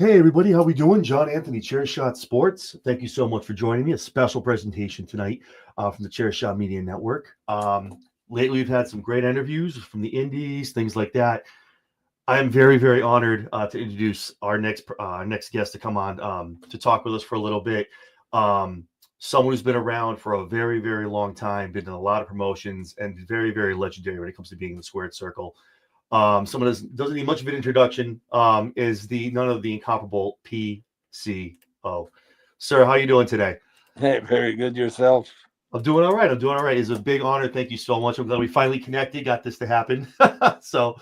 Hey everybody, how we doing? John Anthony, ChairShot Sports. Thank you so much for joining me. A special presentation tonight from the ChairShot Media Network. Lately, we've had some great interviews from the indies, things like that. I am very, very honored to introduce our next guest to come on to talk with us for a little bit. Someone who's been around for a very, very long time, been in a lot of promotions, and very, very legendary when it comes to being in the squared circle. Someone that doesn't need much of an introduction is none of the incomparable PCO. Sir, how you doing today? Hey, very good yourself. I'm doing all right. It's a big honor. Thank you so much. I'm glad we finally connected, got this to happen. so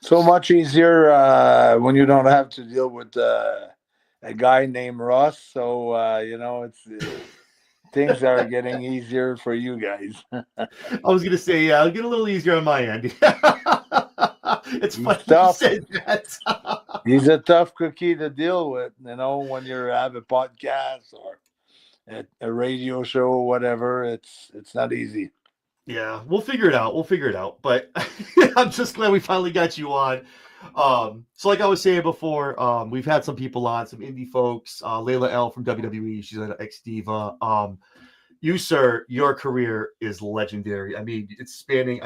So much easier when you don't have to deal with a guy named Russ. So it's things are getting easier for you guys. I was gonna say, yeah, I'll get a little easier on my end. It's He's funny you tough. said that. He's a tough cookie to deal with. When you have a podcast or a radio show or whatever, it's not easy. Yeah, we'll figure it out. But I'm just glad we finally got you on. So like I was saying before, we've had some people on, some indie folks. Layla L from WWE, she's an ex diva. You, sir, your career is legendary. I mean, it's spanning,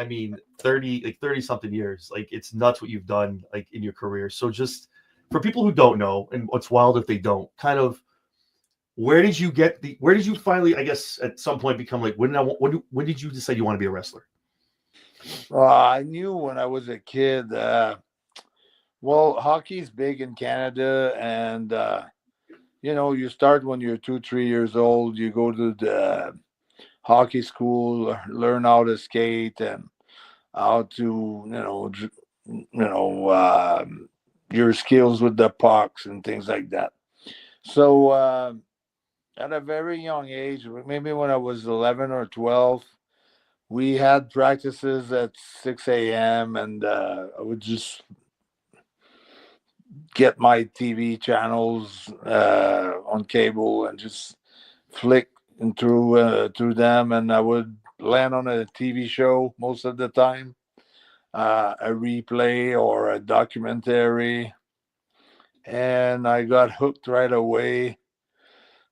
30 something years. Like, it's nuts what you've done, like, in your career. So just for people who don't know, and what's wild if they don't, kind of, where did you finally, I guess, at some point become like, when did you decide you want to be a wrestler? I knew when I was a kid. Well, hockey's big in Canada, and you start when you're 2, 3 years old. You go to the hockey school, learn how to skate and how to, your skills with the pucks and things like that. So at a very young age, maybe when I was 11 or 12, we had practices at 6 a.m. and I would just get my TV channels on cable and just flick and through them, and I would land on a TV show most of the time, a replay or a documentary, and I got hooked right away.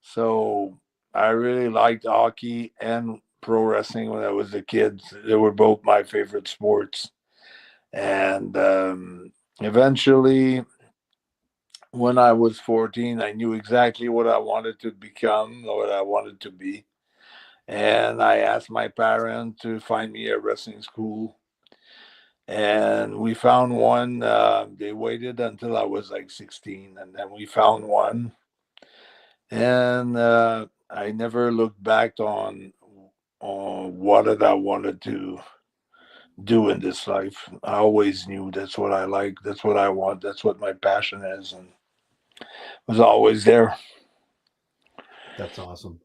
So I really liked hockey and pro wrestling when I was a kid. They were both my favorite sports, and eventually when I was 14, I knew exactly what I wanted to become, or what I wanted to be. And I asked my parents to find me a wrestling school. And we found one. They waited until I was like 16, and then we found one. And I never looked back on what did I wanted to do in this life. I always knew that's what I like, that's what I want, that's what my passion is, and was always there. That's awesome.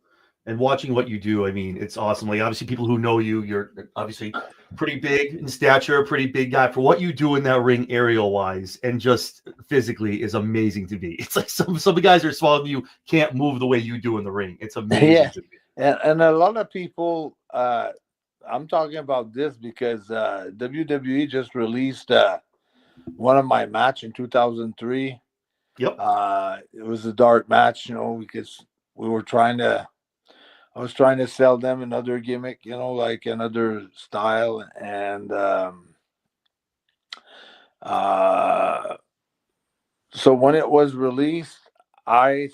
And watching what you do, I mean, it's awesome. Like, obviously, people who know you, you're obviously pretty big in stature, pretty big guy. For what you do in that ring, aerial wise, and just physically, is amazing to me. It's like some guys are smaller than you, can't move the way you do in the ring. It's amazing Yeah, to me. and a lot of people. I'm talking about this because WWE just released one of my match in 2003. Yep. It was a dark match, because we were trying to. I was trying to sell them another gimmick, like another style, and uh, so when it was released, I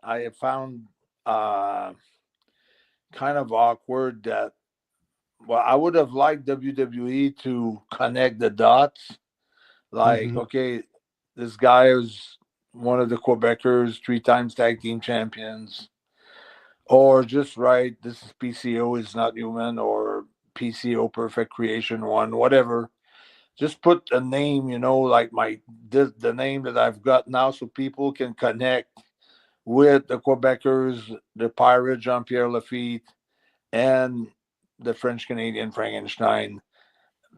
I found uh, kind of awkward that, well, I would have liked WWE to connect the dots. Like, Mm-hmm. okay, this guy is one of the Quebecers, 3 times tag team champions, or just right, this is PCO is not human, or PCO Perfect Creation One, whatever. Just put a name, like the name that I've got now, so people can connect with the Quebecers, the Pirate Jean Pierre Lafitte, and the French Canadian Frankenstein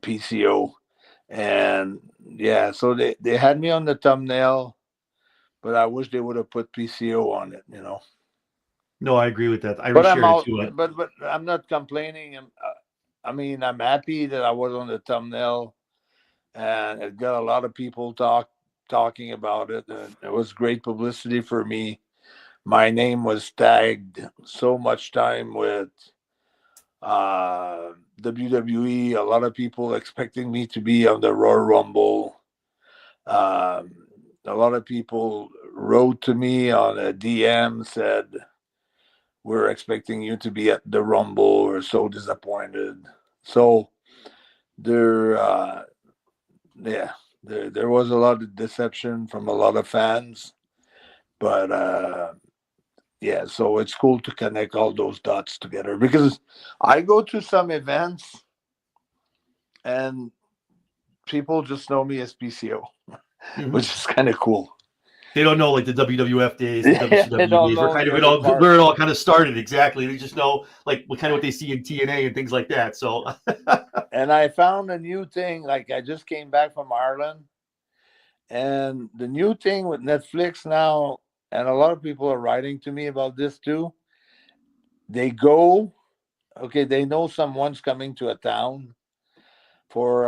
PCO. And yeah, so they had me on the thumbnail, but I wish they would have put PCO on it. No, I agree with that. I But I'm reshared it out. too. But I'm not complaining. I mean, I'm happy that I was on the thumbnail, and it got a lot of people talking about it, and it was great publicity for me. My name was tagged so much time with WWE. A lot of people expecting me to be on the Royal Rumble. Um, a lot of people wrote to me on a DM, said, "We're expecting you to be at the Rumble. We're so disappointed." So there, yeah, there was a lot of deception from a lot of fans, but yeah, so it's cool to connect all those dots together because I go to some events and people just know me as PCO, Mhm. which is kind of cool. They don't know like the WWF days, the Yeah, they WCW don't days, know kind the of other part. where it all kind of started exactly. They just know like what they see in TNA and things like that. So And I found a new thing. Like I just came back from Ireland, and the new thing with Netflix now, and a lot of people are writing to me about this too. They go, okay, they know someone's coming to a town for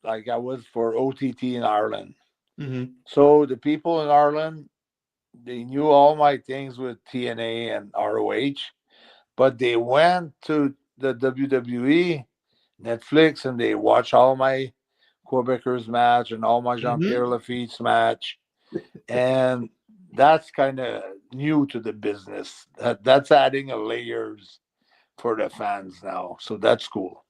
like I was for OTT in Ireland. Mhm. So the people in Ireland, they knew all my things with TNA and ROH, but they went to the WWE Netflix and they watched all my Quebecers match and all my Jean Mhm. Pierre Lafitte's match, and that's kind of new to the business. That's adding a layers for the fans now, so that's cool.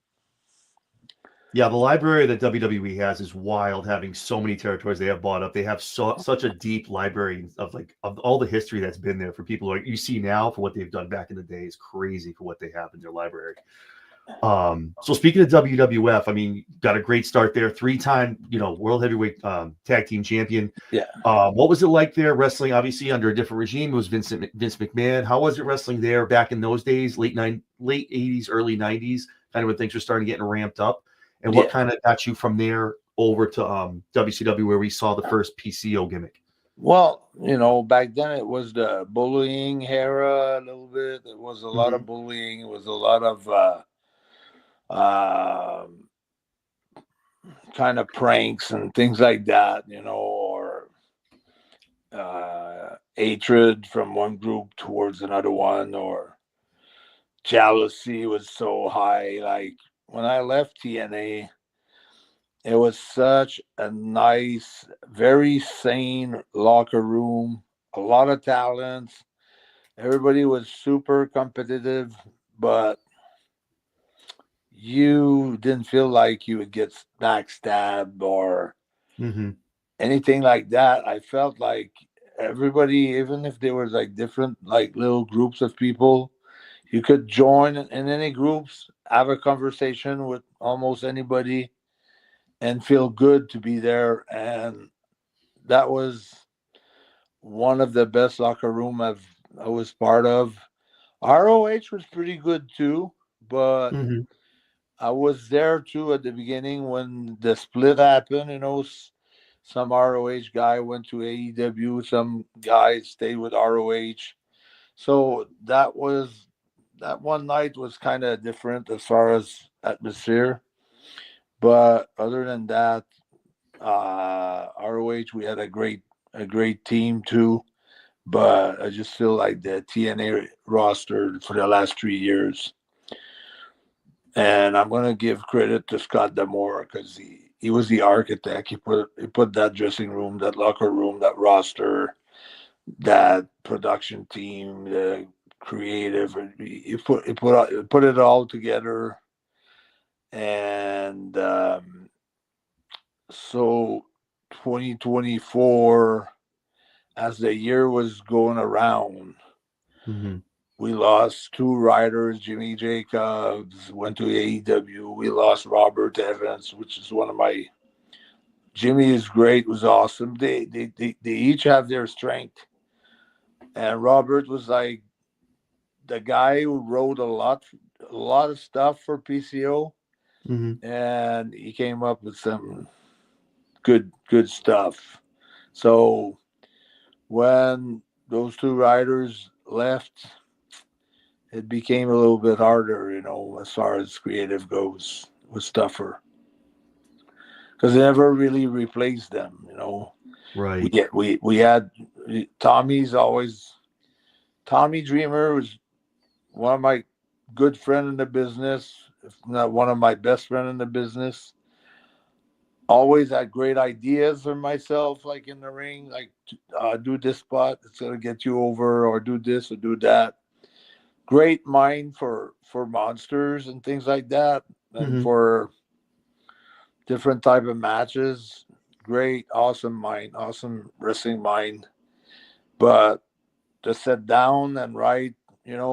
Yeah, the library that WWE has is wild, having so many territories they have bought up. They have such a deep library of like of all the history that's been there for people like you see now for what they've done back in the day is crazy for what they have in their library. So speaking of WWF, I mean, got a great start there, three-time, world heavyweight tag team champion. Yeah. What was it like there wrestling? Obviously, under a different regime, it was Vince McMahon. How was it wrestling there back in those days, late '80s, early '90s, kind of when things were starting getting ramped up? And what Yeah. kind of got you from there over to WCW, where we saw the first PCO gimmick? Well, back then it was the bullying era a little bit. It was a lot Hmm. of bullying. It was a lot of kind of pranks and things like that, or hatred from one group towards another one, or jealousy was so high. Like when I left TNA, it was such a nice, very sane locker room, a lot of talents. Everybody was super competitive, but you didn't feel like you would get backstabbed or Hmm. anything like that. I felt like everybody, even if there was like different like little groups of people, you could join in any groups, have a conversation with almost anybody, and feel good to be there. And that was one of the best locker room I was part of. ROH was pretty good too, but Hmm. I was there too at the beginning when the split happened. Some ROH guy went to AEW, some guy stayed with ROH. So that one night was kind of different as far as atmosphere. But other than that, ROH we had a great team too. But I just feel like the TNA roster for the last 3 years, and I'm gonna give credit to Scott D'Amore because he was the architect. He put that dressing room, that locker room, that roster, that production team, the creative. He put it all together, and so 2024, as the year was going around, Hmm. we lost two riders. Jimmy Jacobs went to AEW. We lost Robert Evans, which is one of my. Jimmy is great, was awesome. They each have their strength. And Robert was like the guy who wrote a lot of stuff for PCO, Hmm. and he came up with some good stuff. So when those two riders left, it became a little bit harder, as far as creative goes. It was tougher because they never really replaced them. Right. We had Tommy Dreamer was one of my good friend in the business, if not one of my best friend in the business. Always had great ideas for myself, like in the ring, like do this spot, it's gonna get you over, or do this or do that. Great mind for monsters and things like that, and Mm-hmm. for different type of matches. Great, awesome mind, awesome wrestling mind. But to sit down and write,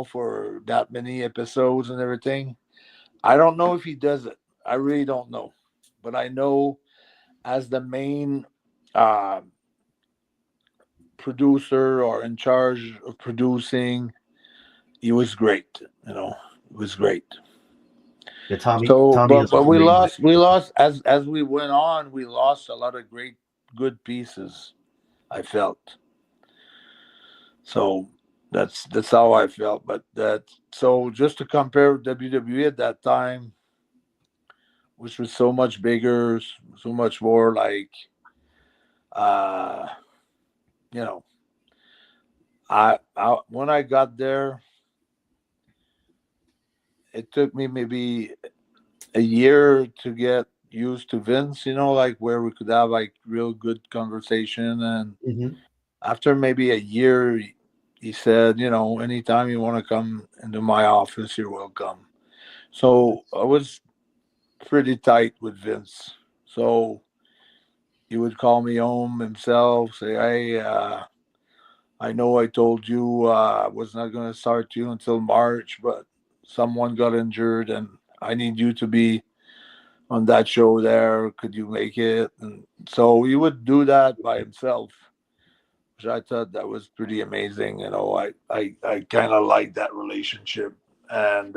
for that many episodes and everything, I don't know if he does it. I really don't know. But I know as the main uh, producer or in charge of producing, he was great. It was great. Yeah, Tommy. So, Tommy but has a but we great eye. lost. We lost as we went on. We lost a lot of great, good pieces. I felt so. That's how I felt. But so just to compare WWE at that time, which was so much bigger, so much more like, uh, you know, I when I got there, it took me maybe a year to get used to Vince. Like where we could have like real good conversation. And Mm-hmm. after maybe a year, he said, anytime you want to come into my office, you're welcome. So I was pretty tight with Vince. So he would call me home himself, say, "Hey, I know I told you I was not going to start you until March, but someone got injured and I need you to be on that show there. Could you make it?" And so he would do that by himself, which I thought that was pretty amazing. I kind of like that relationship. And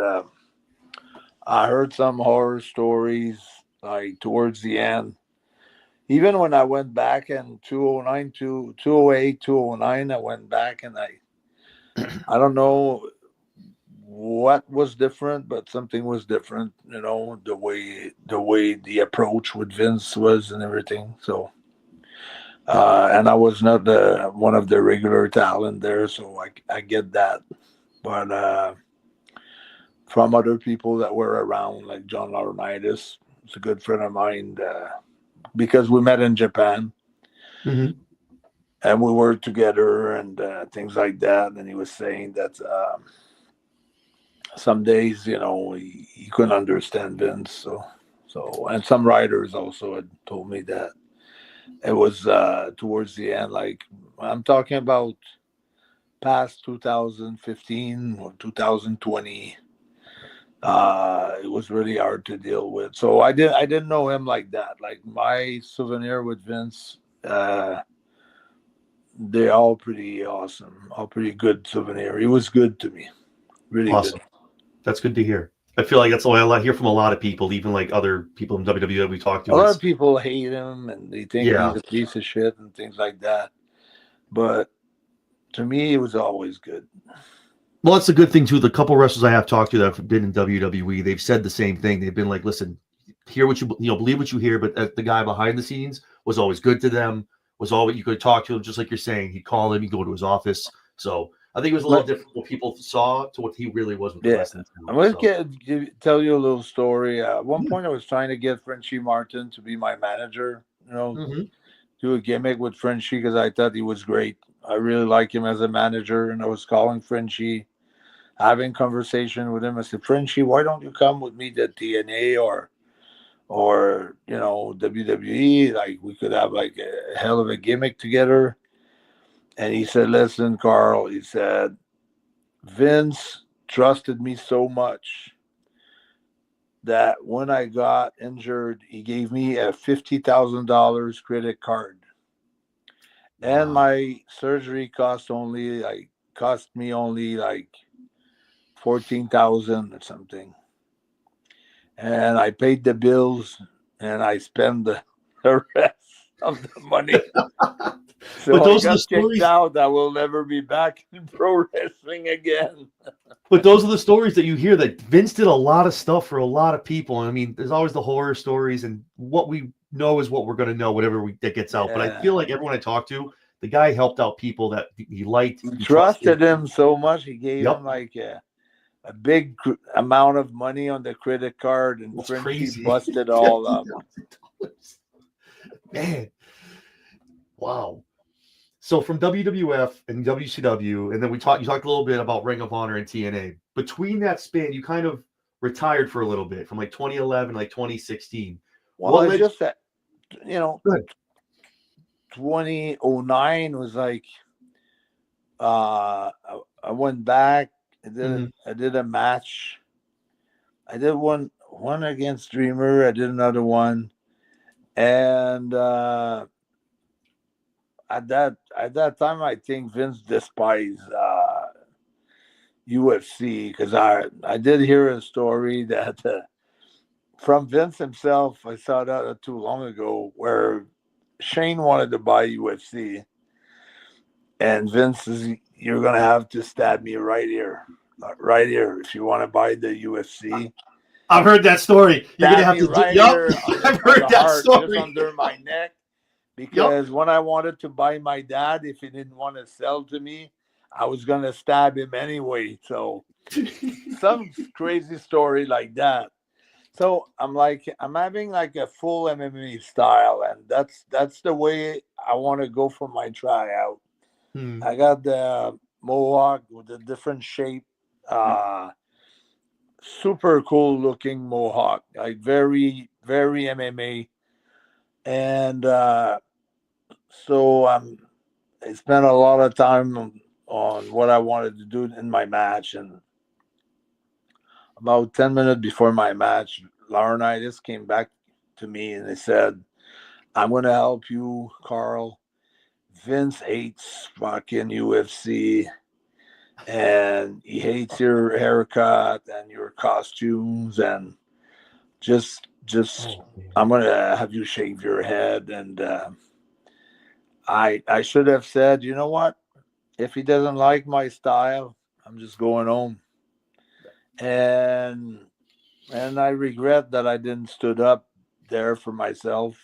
I heard some horror stories like towards the end. Even when I went back in 209 to 208, 209, I went back and I don't know what was different, but something was different, the way the approach with Vince was and everything. So and I was not one of the regular talent there, so I get that. But from other people that were around, like John Laurinaitis, it's a good friend of mine, because we met in Japan Mm-hmm. and we worked together and things like that. And he was saying that some days, he couldn't understand Vince. And some writers also had told me that it was towards the end, like I'm talking about past 2015 or 2020. It was really hard to deal with. So I didn't know him like that. Like my souvenir with Vince, they're all pretty awesome, all pretty good souvenir. He was good to me, really good. Awesome. That's good to hear. I feel like that's what I hear from a lot of people, even like other people in WWE that we talk A to. lot of It's people hate him and they think yeah. he's a piece of shit and things like that. But to me, it was always good. Well, that's a good thing too. The couple wrestlers I have talked to that have been in WWE, they've said the same thing. They've been like, "Listen, hear what believe what you hear." But the guy behind the scenes was always good to them. Was always you could talk to him just like you're saying. He'd call him, he'd go to his office. So I think it was a little But different what people saw to what he really was with the yeah, wrestling I'm talent. going So to tell you a little story. At one yeah. point, I was trying to get Frenchie Martin to be my manager, Mm-hmm. do a gimmick with Frenchie because I thought he was great. I really like him as a manager, and I was calling Frenchie, having conversation with him. I said, Frenchie, why don't you come with me to TNA or WWE? Like we could have like a hell of a gimmick together. And he said, listen, Carl, he said, Vince trusted me so much that when I got injured, he gave me a $50,000 credit card. And Wow. my surgery cost me only like 14,000 or something. And I paid the bills and I spent the rest of the money. But So I those are the got kicked stories. out. I will never be back in pro wrestling again. But those are the stories that you hear that Vince did a lot of stuff for a lot of people. I mean, there's always the horror stories and what we know is what we're going to know, whatever that gets out. But I Yeah. feel like everyone I talked to, the guy helped out people that he liked, He he trusted trusted. him so much. He gave Yep. him like a big amount of money on the credit card, and That's Frenchie crazy. busted all up. Man, wow. So from WWF and WCW, and then you talked a little bit about Ring of Honor and TNA. Between that span, you kind of retired for a little bit from like 2011, like 2016. Well, What it's led just that, you know, Good. 2009 was like, I went back. Mhm. I did a match. I did one against Dreamer. I did another one, and at that time, I think Vince despised UFC, because I did hear a story that from Vince himself. I saw that not too long ago, where Shane wanted to buy UFC, and Vince says, "You're gonna have to stab me right here, if you want to buy the UFC. I've heard that story. You're gonna Stab have me to do. right Yup, here I've on heard the that heart, just story. under my neck, Yup. because when I wanted to buy my dad, if he didn't want to sell to me, I was gonna stab him anyway." So some crazy story like that. So I'm having like a full MMA style, and that's the way I want to go for my tryout. Hmm. I got the mohawk with a different shape, uh, super cool looking mohawk, like very very MMA, and so I spent a lot of time on what I wanted to do in my match, and about 10 minutes before my match, Laurinaitis came back to me and they said, "I'm going to help you, Carl. Vince hates fucking UFC, and he hates your haircut and your costumes, and just Oh man. I'm going to have you shave your head." And I should have said, "You know what? If he doesn't like my style, I'm just going home." And I regret that I didn't stood up there for myself.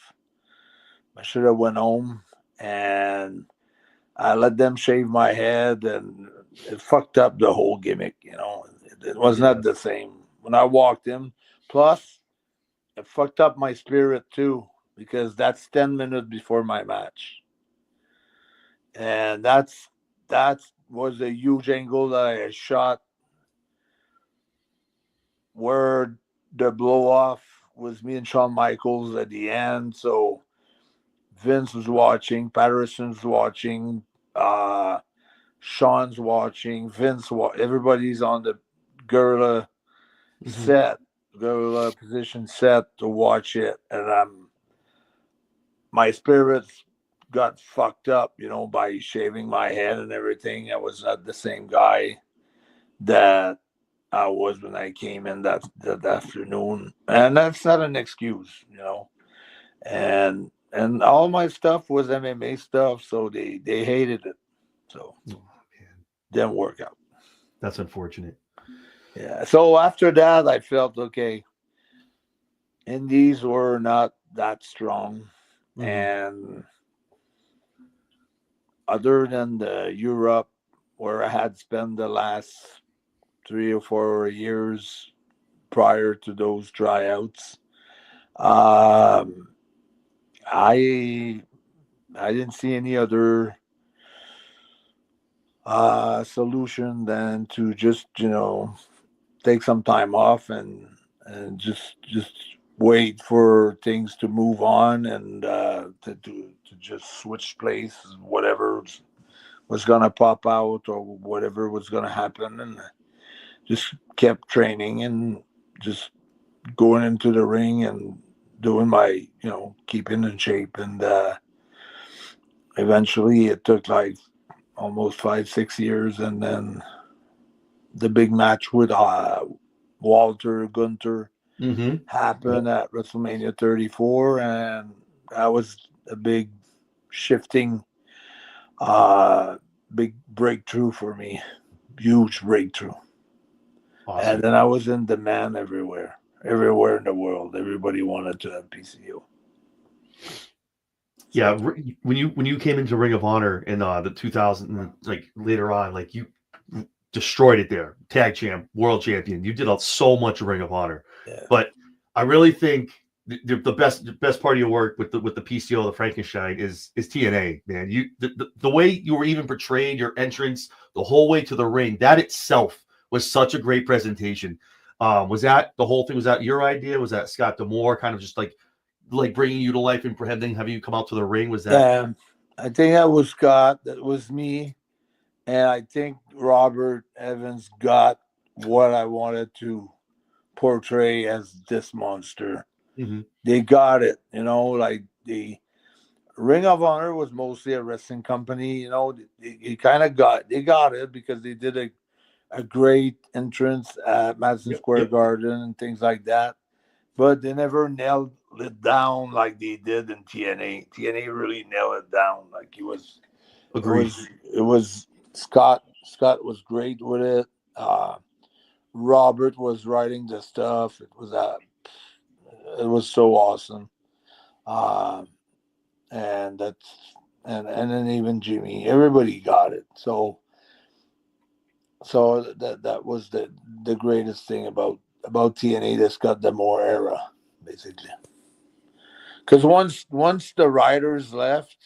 I should have went home, and I let them shave my head, and it fucked up the whole gimmick. It was Yeah. not the same when I walked in. Plus, it fucked up my spirit too, because that's 10 minutes before my match, and that was a huge angle that I shot, where the blow off was me and Shawn Michaels at the end. So Vince was watching, Patterson's watching, uh, Sean's watching, everybody's on the gorilla Mhm. set, gorilla position set to watch it, and my spirits got fucked up, by shaving my head and everything. I was not the same guy that I was when I came in that afternoon, and that's not an excuse. And all my stuff was MMA stuff, so they hated it, so Oh man, didn't work out. that's unfortunate. Yeah. So after that, I felt okay. Indies were not that strong, Mhm. and other than the Europe, where I had spent the last 3 or 4 years prior to those tryouts, um, I I didn't see any other solution than to just take some time off, and just wait for things to move on, and to just switch places, whatever was gonna pop out or whatever was gonna happen, and just kept training and just going into the ring and doing my keeping in shape, and eventually it took like almost 5 6 years, and then the big match with Walter Gunter Mhm. Yep. happened at WrestleMania 34, and that was a big shifting, uh, big breakthrough for me, huge breakthrough. And Awesome. then I was in demand everywhere in the world. Everybody wanted to have PCO. Yeah, So when you came into Ring of Honor in the 2000, like later on, like you destroyed it there. Tag champ, world champion. You did so much Ring of Honor, yeah, but I really think the best part of your work with the PCO, the Frankenstein, is TNA, man. The way you were even portrayed, your entrance, the whole way to the ring, that itself was such a great presentation. Was that the whole thing? Was that your idea? Was that Scott Demore kind of just like bringing you to life and having you come out to the ring? Was that? yeah. I think that was Scott. That was me, and I think Robert Evans got what I wanted to portray as this monster. Mhm. They got it, like the Ring of Honor was mostly a wrestling company. They got it because they did a great entrance at Madison Yep. Square Yep. Garden and things like that. But they never nailed it down like they did in TNA. TNA really nailed it down. Like it Agreed. was, it was Scott. Scott was great with it. Uh, Robert was writing the stuff. It was so awesome. Uh, and that's and then even Jimmy, everybody got it. So that was the greatest thing about TNA that's got the more era, basically. Because once the writers left,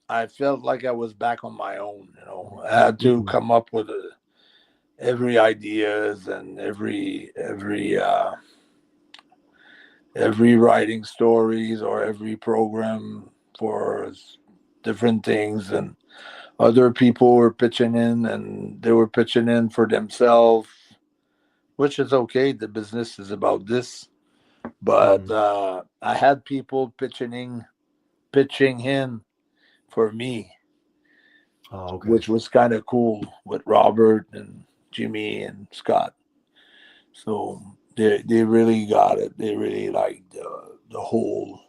I felt like I was back on my own. I had to Mhm. come up with every ideas and every writing stories or every program for different things, and other people were pitching in, and they were pitching in for themselves, which is okay. The business is about this. But Mhm. I had people pitching in for me, Oh, okay. which was kind of cool with Robert and Jimmy and Scott. So they really got it. They really liked the whole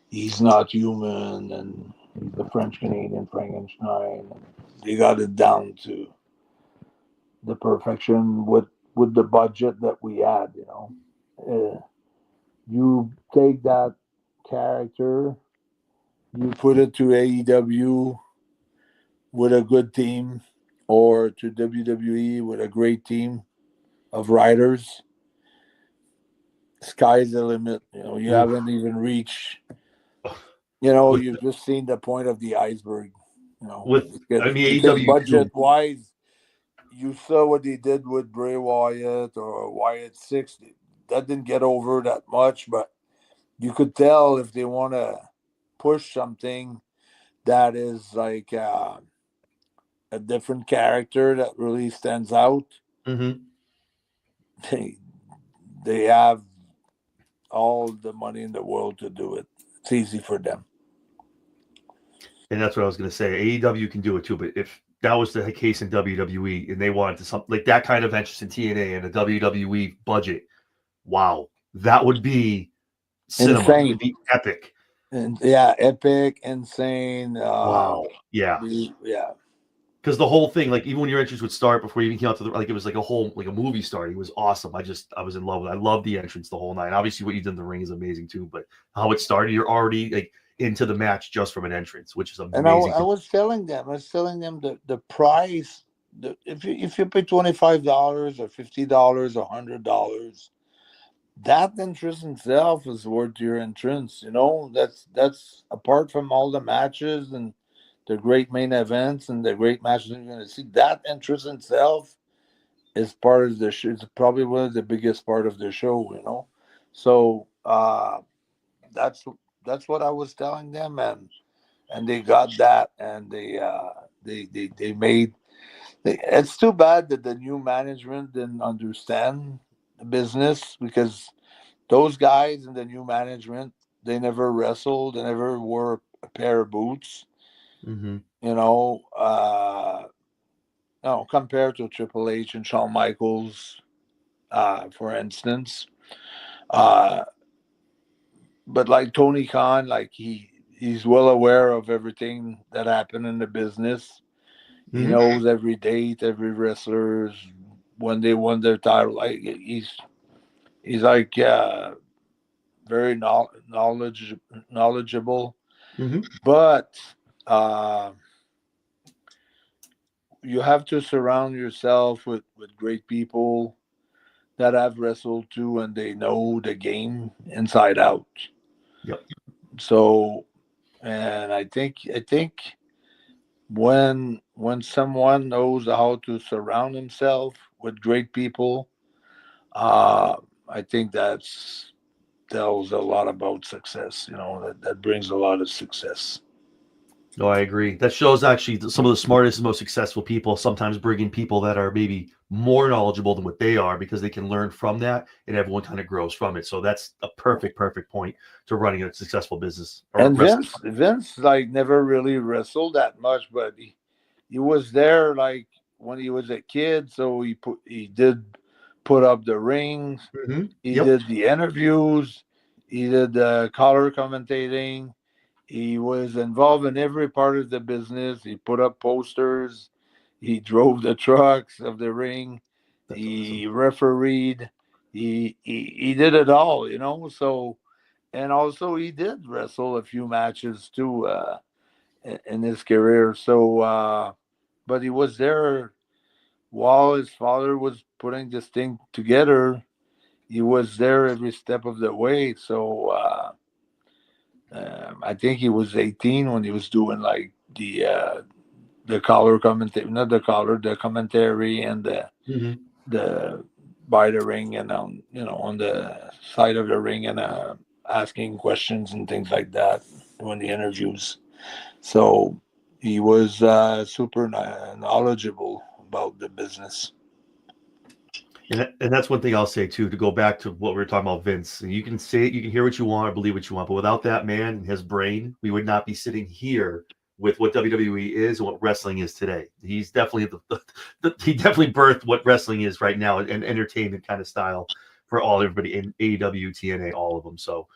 he's not human and he's a French Canadian Frankenstein. And they got it down to the perfection with the budget that we had. You take that character, you put it to AEW with a good team, or to WWE with a great team of writers. Sky's the limit. You Oof. haven't even reached. With You've just seen the point of the iceberg. You know, with because I mean because AEW budget too. wise, you saw what they did with Bray Wyatt or Wyatt Six. That didn't get over that much, but you could tell if they want to push something that is like a different character that really stands out. Hmm. They they have all the money in the world to do it. It's easy for them. And that's what I was going to say. AEW can do it too, but if that was the case in WWE and they wanted to something like that kind of interest in TNA and a WWE budget, wow, that would be cinema. It'd Insane. be epic. And yeah, epic, insane. Wow. Yeah. Yeah, Because the whole thing, like even when your entrance would start before you even came out to the like it was like a whole like a movie starting. It was awesome. I was in love with it. I love the entrance the whole night. Obviously what you did in the ring is amazing too, but how it started, you're already like into the match just from an entrance, which is and I, amazing I to was telling them, the price. If you pay $25 or $50 or $100, that entrance itself is worth your entrance. That's apart from all the matches and the great main events and the great matches you're going to see. That entrance itself is part of the show. It's probably one of the biggest part of the show. So that's that's what I was telling them, and they got that, and they made. It's too bad that the new management didn't understand the business, because those guys in the new management, they never wrestled, they never wore a pair of boots. hmm You know, no, compared to Triple H and Shawn Michaels, for instance. Uh, but like Tony Khan, like he's well aware of everything that happened in the business. He hmm knows every date, every wrestlers when they won their title. Like he's like very knowledgeable. Hmm. But you have to surround yourself with great people that have wrestled too, and they know the game inside out. Yep. So, and I think when someone knows how to surround himself with great people, uh, I think that's tells a lot about success. That brings a lot of success. No, I agree. That shows actually some of the smartest and most successful people sometimes bring in people that are maybe more knowledgeable than what they are because they can learn from that and everyone kind of grows from it. So that's a perfect point to running a successful business or And wrestling. Vince like never really wrestled that much, but he was there like when he was a kid, so he did put up the rings, Hmm. he Yep. did the interviews, he did the color commentating, he was involved in every part of the business. He put up posters, he drove the trucks of the ring, That's awesome. he refereed, he did it all. So, and also he did wrestle a few matches too in his career. So, but he was there while his father was putting this thing together. He was there every step of the way. So I think he was 18 when he was doing like the color commentary, not the color, the commentary and Hmm. the by the ring and on the side of the ring and asking questions and things like that when the interviews. So he was super knowledgeable about the business. And that's one thing I'll say too, to go back to what we were talking about, Vince. And you can say it, you can hear what you want or believe what you want, but without that man and his brain, we would not be sitting here with what WWE is and what wrestling is today. He's definitely he definitely birthed what wrestling is right now and entertainment kind of style for everybody in AEW, TNA, all of them. So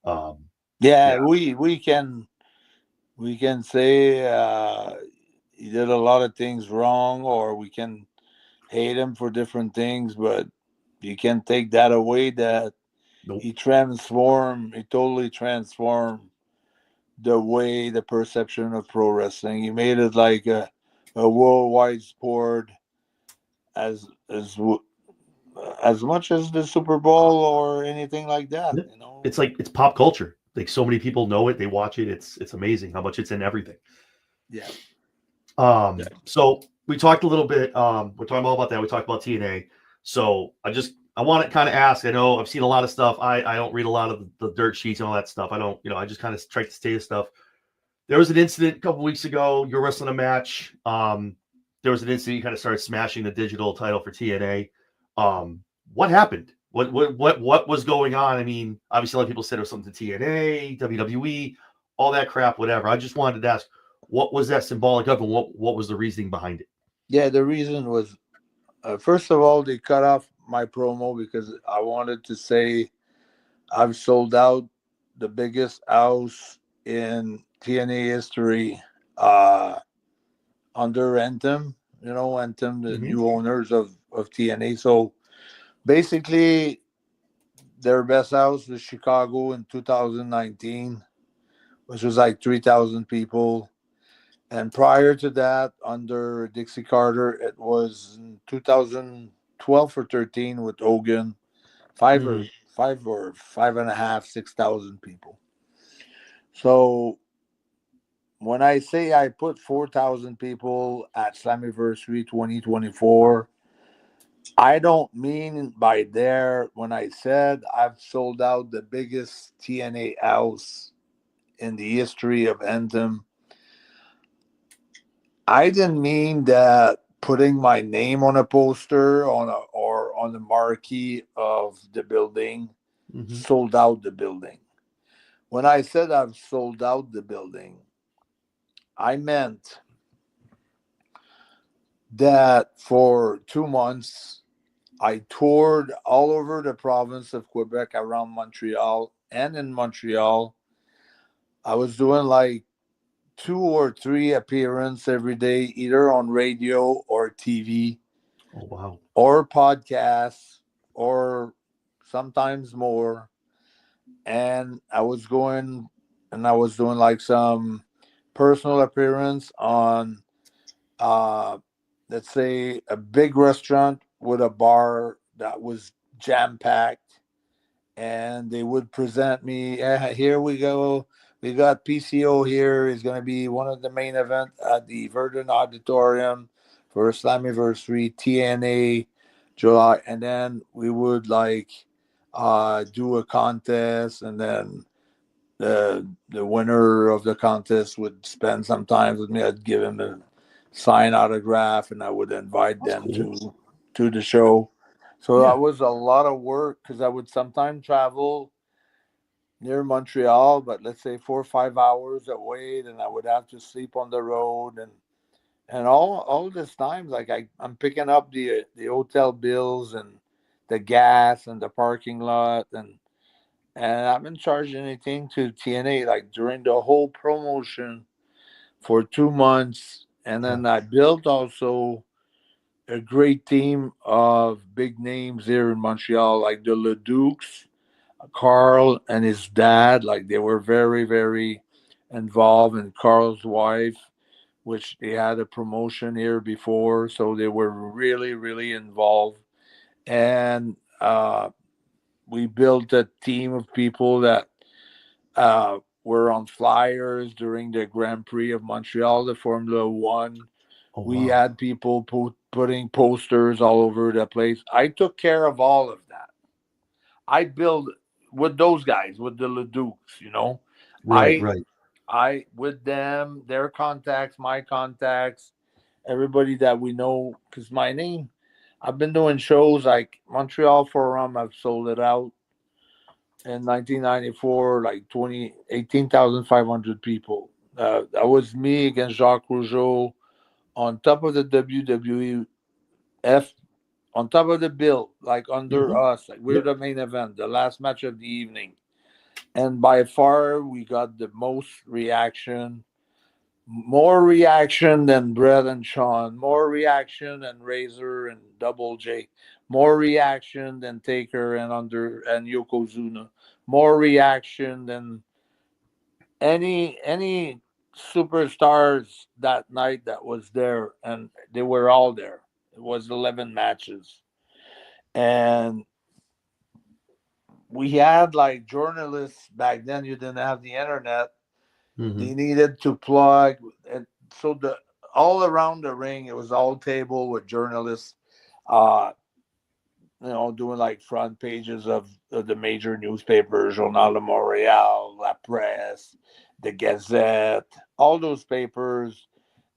um, yeah, Yeah, we can say he did a lot of things wrong, or we can hate him for different things, but you can take that away that nope. he totally transformed the perception of pro wrestling. He made it like a worldwide sport as as as much as the Super Bowl or anything like that. Yeah. It's like it's pop culture. Like so many people know it, they watch it. It's amazing how much it's in everything. Yeah. So we talked a little bit. We're talking all about that. We talked about TNA. So I want to kind of ask. I know I've seen a lot of stuff. I don't read a lot of the dirt sheets and all that stuff. I don't. I just kind of try to stay to stuff. There was an incident a couple weeks ago. You're wrestling a match. There was an incident. You kind of started smashing the digital title for TNA. What happened? What was going on? I mean, obviously, a lot of people said it was something to TNA, WWE, all that crap, whatever. I just wanted to ask, what was that symbolic of, and what was the reasoning behind it? Yeah, the reason was first of all, they cut off my promo because I wanted to say I've sold out the biggest house in TNA history under Anthem, Anthem, the Mm-hmm. new owners of TNA. So basically, their best house was Chicago in 2019, which was like 3,000 people. And prior to that, under Dixie Carter, it was in 2012 or 13 with Hogan, Mm-hmm. five or five and a half, 6,000 people. So when I say I put 4,000 people at Slammiversary 2024, I don't mean by there when I said I've sold out the biggest TNA house in the history of Anthem. I didn't mean that putting my name on a poster or on the marquee of the building Mm-hmm. sold out the building. When I said I've sold out the building, I meant that for 2 months I toured all over the province of Quebec around Montreal, and in Montreal I was doing like 2 or 3 appearances every day, either on radio or TV Oh wow. or podcasts or sometimes more. And I was going. and I was doing like some personal appearance on, uh, let's say, a big restaurant with a bar that was jam packed, and they would present me. Here we go. We got PCO here. Is going to be one of the main event at the Verdun Auditorium for Slammiversary TNA July, and then we would like do a contest, and then the winner of the contest would spend some time with me. I'd give him a sign autograph, and I would invite That's them cool. to the show. So Yeah. that was a lot of work because I would sometimes travel near Montreal, but let's say 4 or 5 hours away, and I would have to sleep on the road, and all this time, like I'm picking up the hotel bills and the gas and the parking lot, and I haven't charged anything to TNA like during the whole promotion for 2 months. And Yeah. then I built also a great team of big names here in Montreal, like the Ledukes, Carl and his dad. Like they were very, very involved, and Carl's wife, which they had a promotion here before. So they were really, really involved. And we built a team of people that were on flyers during the Grand Prix of Montreal, the Formula One. Oh We wow. had people putting posters all over the place. I took care of all of that. I built with those guys, with the Ledukes, you know. Right. I Right. I with them, their contacts, my contacts, everybody that we know, because my name, I've been doing shows like Montreal Forum. I've sold it out in 1994, like 18,500 people. That was me against Jacques Rougeau on top of the WWF, on top of the bill, like under Hmm. us. Like we're Yep. the main event, the last match of the evening. And by far, we got the most reaction, more reaction than Brett and Sean, more reaction than Razor and Double J, more reaction than Taker and Under and Yokozuna, more reaction than any superstars that night that was there, and they were all there. It was 11 matches, and we had like journalists back then. You didn't have the internet. Hmm. They needed to plug, and so the all around the ring, it was all table with journalists, uh, doing like front pages of the major newspapers, Journal de Montréal, La Presse, the Gazette, all those papers,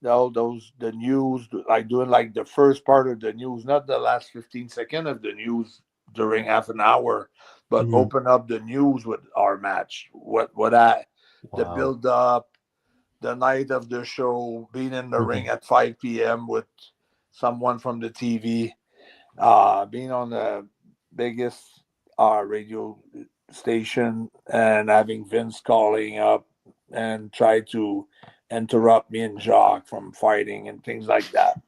all those the news, like doing like the first part of the news, not the last 15 seconds of the news during half an hour, but Hmm. open up the news with our match. What I the Wow. build up, the night of the show, being in the Hmm. ring at 5 p.m. with someone from the TV, being on the biggest radio station, and having Vince calling up and try to interrupt me and Jacques from fighting and things like that.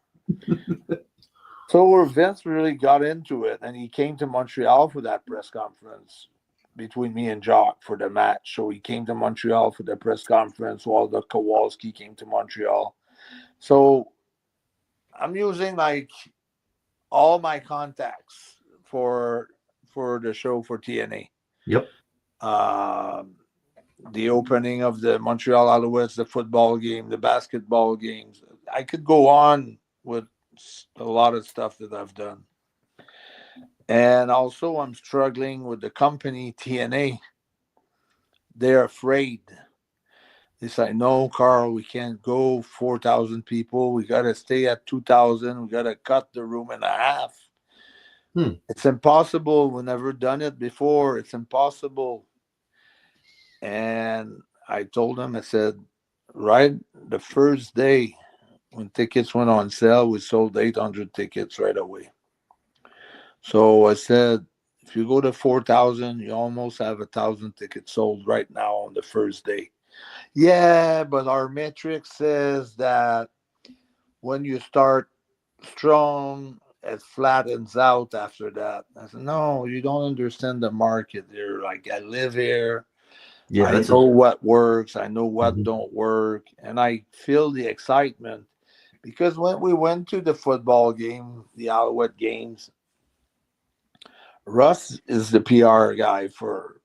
So Vince really got into it, and he came to Montreal for that press conference between me and Jacques for the match. So he came to Montreal for the press conference while the Kowalski came to Montreal. So I'm using like all my contacts for the show for TNA. Yep. Um, the opening of the Montreal Alouettes, the football game, the basketball games. I could go on with a lot of stuff that I've done. And also, I'm struggling with the company TNA. They're afraid. They say, no, Carl, we can't go 4,000 people. We got to stay at 2,000. We got to cut the room in half. Hmm. It's impossible. We've never done it before. It's impossible. And I told him, I said, right the first day when tickets went on sale, we sold 800 tickets right away. So I said, if you go to 4,000, you almost have 1,000 tickets sold right now on the first day. Yeah, but our metric says that when you start strong, it flattens out after that. I said, no, you don't understand the market here. Like, I live here. Yeah, I that's a know what works, I know what mhm. don't work, and I feel the excitement because when we went to the football game, the Alouette games, Russ is the PR guy for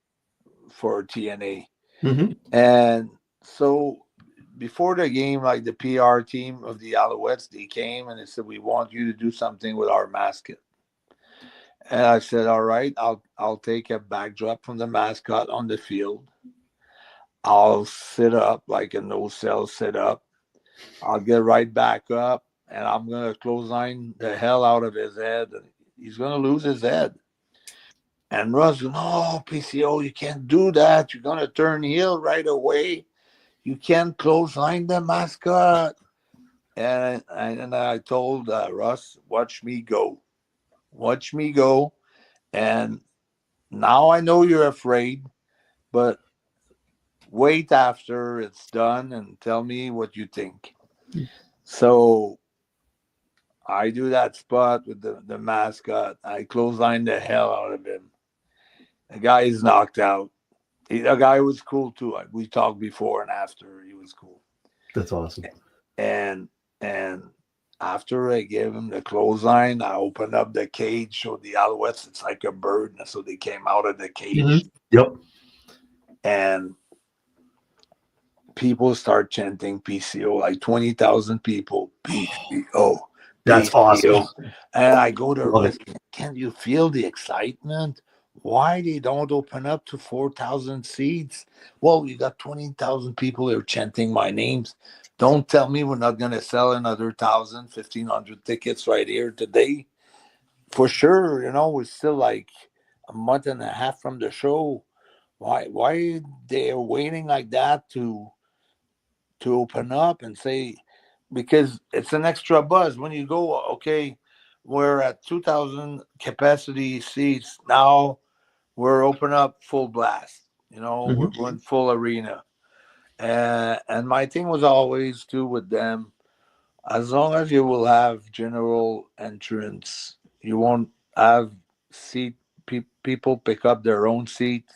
TNA. Mhm. And so before the game, like the PR team of the Alouettes, they came and they said, "We want you to do something with our mascot." And I said, "All right, I'll take a backdrop from the mascot on the field. I'll sit up like a no cell sit up. I'll get right back up, and I'm gonna clothesline the hell out of his head. And he's gonna lose his head." And Russ, "No, PCO, you can't do that. You're gonna turn heel right away. You can't clothesline the mascot." And I told Russ, "Watch me go, watch me go." And now I know you're afraid, but wait after it's done and tell me what you think. So I do that spot with the mascot. I clothesline the hell out of him. The guy is knocked out. The guy was cool too. We talked before and after. He was cool. That's awesome. And and after I gave him the clothesline, I opened up the cage. So the Alouettes, it's like a bird. And so they came out of the cage. Mhm. Yep. And people start chanting PCO, like 20,000 people, PCO, That's awesome. PCO. And I go to Love it. Russ, "Can you feel the excitement? Why they don't open up to 4,000 seats?" "Well, we got 20,000 people here chanting my names. Don't tell me we're not going to sell another 1,000, 1,500 tickets right here today. For sure, we're still like a month and a half from the show. Why they're waiting like that to open up and say, because it's an extra buzz when you go, okay, we're at 2,000 capacity seats. Now we're open up full blast. We're Mhm. going full arena. And my thing was always too with them, as long as you will have general entrance, you won't have seat people pick up their own seats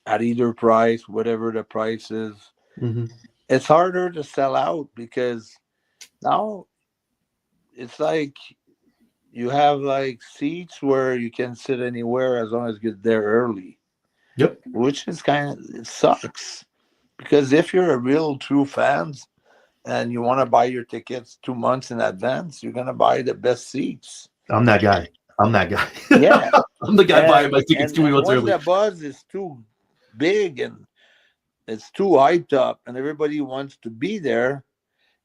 at either price, whatever the price is. Mhm. It's harder to sell out because now it's like you have like seats where you can sit anywhere as long as you get there early, Yep. which is it sucks because if you're a real true fans and you want to buy your tickets 2 months in advance, you're gonna buy the best seats. I'm that guy. I'm that guy. Yeah, I'm the guy and buying my tickets and 2 and months when early. the buzz is too big and it's too hyped up and everybody wants to be there,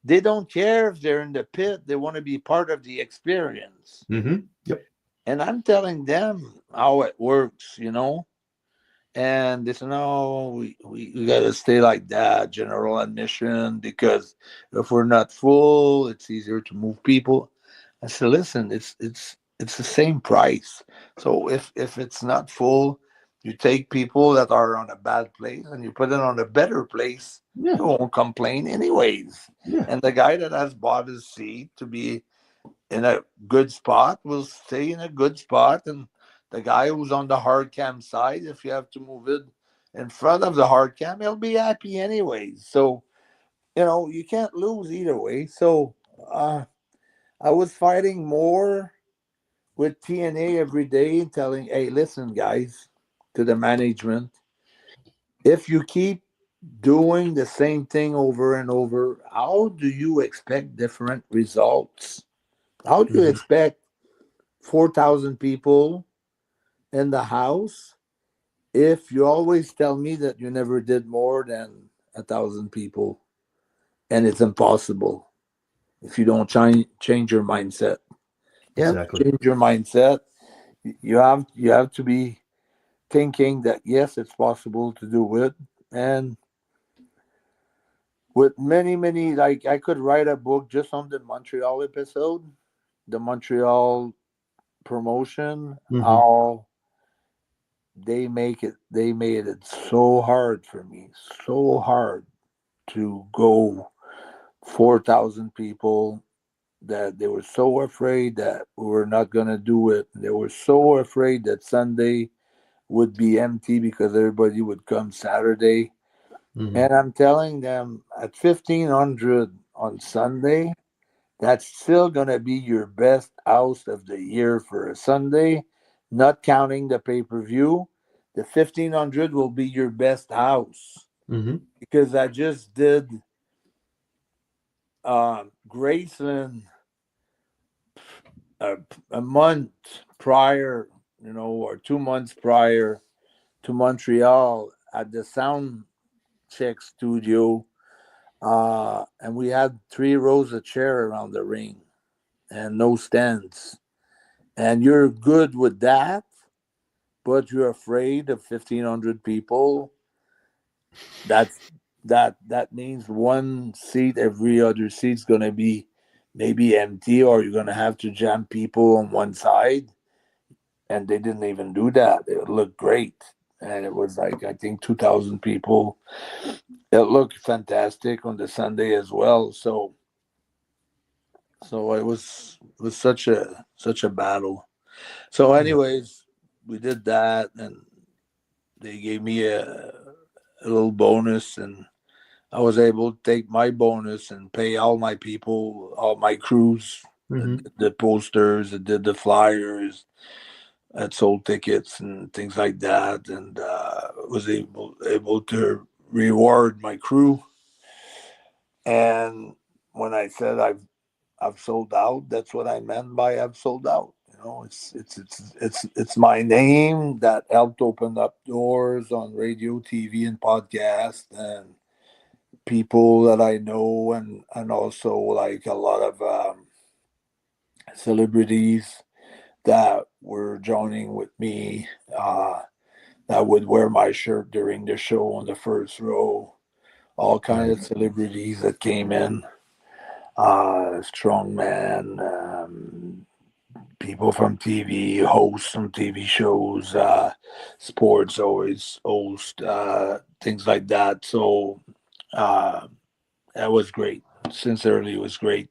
they don't care if they're in the pit. They want to be part of the experience. Mhm. Yep. And I'm telling them how it works. And they said, "No, we got to stay like that, general admission, because if we're not full, it's easier to move people." I said, "Listen, it's the same price. So if it's not full, you take people that are on a bad place and you put it on a better place, Yeah. they won't complain anyways." Yeah. And the guy that has bought his seat to be in a good spot will stay in a good spot. And the guy who's on the hard cam side, if you have to move it in front of the hard cam, he'll be happy anyways. So, you can't lose either way. So I was fighting more with TNA every day, telling, "Hey, listen, guys," to the management, "if you keep doing the same thing over and over, how do you expect different results? How do you Mhm. expect 4,000 people in the house if you always tell me that you never did more than 1,000 people, and it's impossible if you don't change your mindset. You have to Exactly. change your mindset. You have to be thinking that yes, it's possible to do it. And with many, like I could write a book just on the Montreal episode, the Montreal promotion, Mhm. how they made it so hard for me, so hard to go 4,000 people, that they were so afraid that we were not going to do it. They were so afraid that Sunday would be empty because everybody would come Saturday. Mhm. And I'm telling them at 1,500 on Sunday, that's still going to be your best house of the year for a Sunday, not counting the pay per view. The 1,500 will be your best house Mhm. because I just did Graceland a, a month prior, or 2 months prior to Montreal at the Sound Check studio. And we had 3 rows of chair around the ring and no stands. And you're good with that, but you're afraid of 1,500 people. That's that means one seat every other seat's gonna be maybe empty, or you're gonna have to jam people on one side. And they didn't even do that. It looked great, and it was like I think 2,000 people. It looked fantastic on the Sunday as well. So it was such a battle. So, Yeah. anyways, we did that, and they gave me a little bonus, and I was able to take my bonus and pay all my people, all my crews, Mhm. the posters, that did the flyers, that sold tickets and things like that, and was able to reward my crew. And when I said I've sold out, that's what I meant by I've sold out. It's my name that helped open up doors on radio, TV, and podcast, and people that I know, and also like a lot of celebrities that were joining with me. That would wear my shirt during the show on the first row. All kind Right. of celebrities that came in, strongman, people from TV, hosts from TV shows, sports always host, things like that. So uh, that was great. Sincerely, it was great.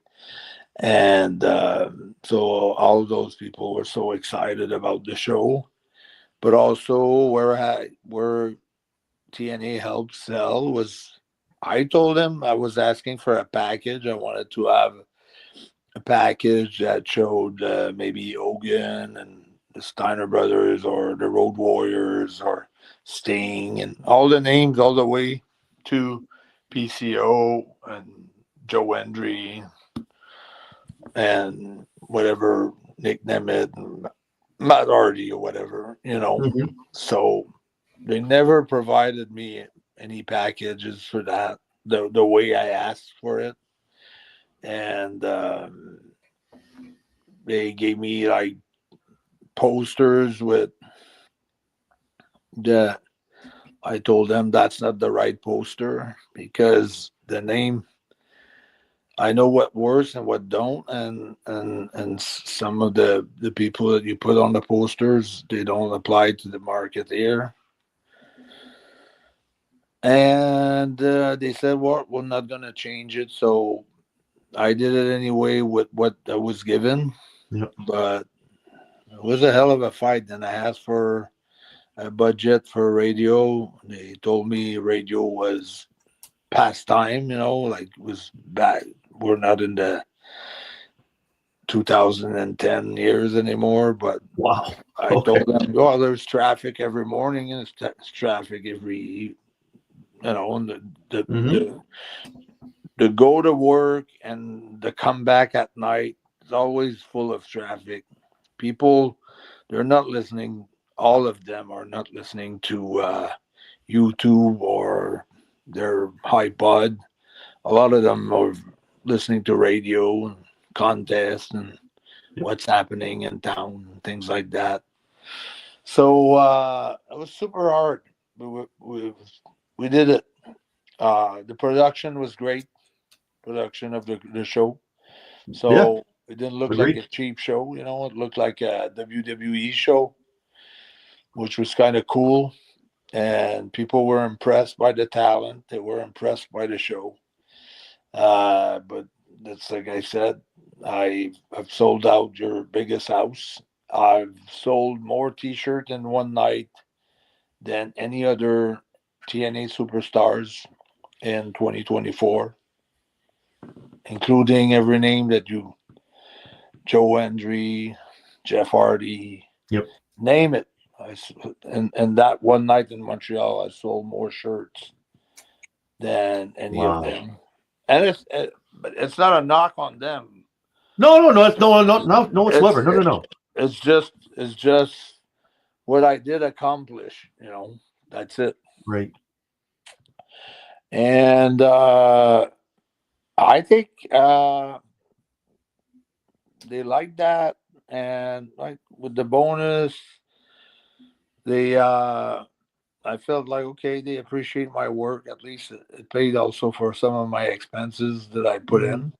And so all of those people were so excited about the show, but also where TNA helped sell was. I told him I was asking for a package. I wanted to have a package that showed maybe Hogan and the Steiner brothers or the Road Warriors or Sting and all the names all the way to PCO and Joe Hendry and whatever Nick Nemeth and Matt Hardy or whatever. Mhm. So they never provided me any packages for that the way I asked for it. And they gave me like posters with the. I told them that's not the right poster because the name. I know what works and what don't, and some of the people that you put on the posters they don't apply to the market here. And they said, "Well, we're not gonna change it." So I did it anyway with what I was given, Yep. but it was a hell of a fight. And I asked for a budget for radio. They told me radio was past time, like it was bad. We're not in the 2010 years anymore. But Wow. I Okay. told them, well, there's traffic every morning and it's traffic and the, Mhm. the, the go to work and the come back at night is always full of traffic. People, they're not listening. All of them are not listening to YouTube or their iPod. A lot of them are listening to radio and contests and Yep. what's happening in town and things like that. So it was super hard. We did it. The production was great. Production of the show. Yeah. So it didn't look like Agreed. a cheap show. It looked like a WWE show, which was kind of cool. And people were impressed by the talent. They were impressed by the show. But that's like I said, I've sold out your biggest house. I've sold more T-shirts in one night than any other TNA superstars in 2024, including every name that you, Joe Hendry, Jeff Hardy, Yep. name it. And that one night in Montreal, I sold more shirts than any of Wow. them. And but it's not a knock on them. No. It's no whatsoever. It's No. it's just what I did accomplish. That's it. Right. And I think they like that, and like with the bonus, they I felt like okay, they appreciate my work. At least it paid also for some of my expenses that I put Mhm. in.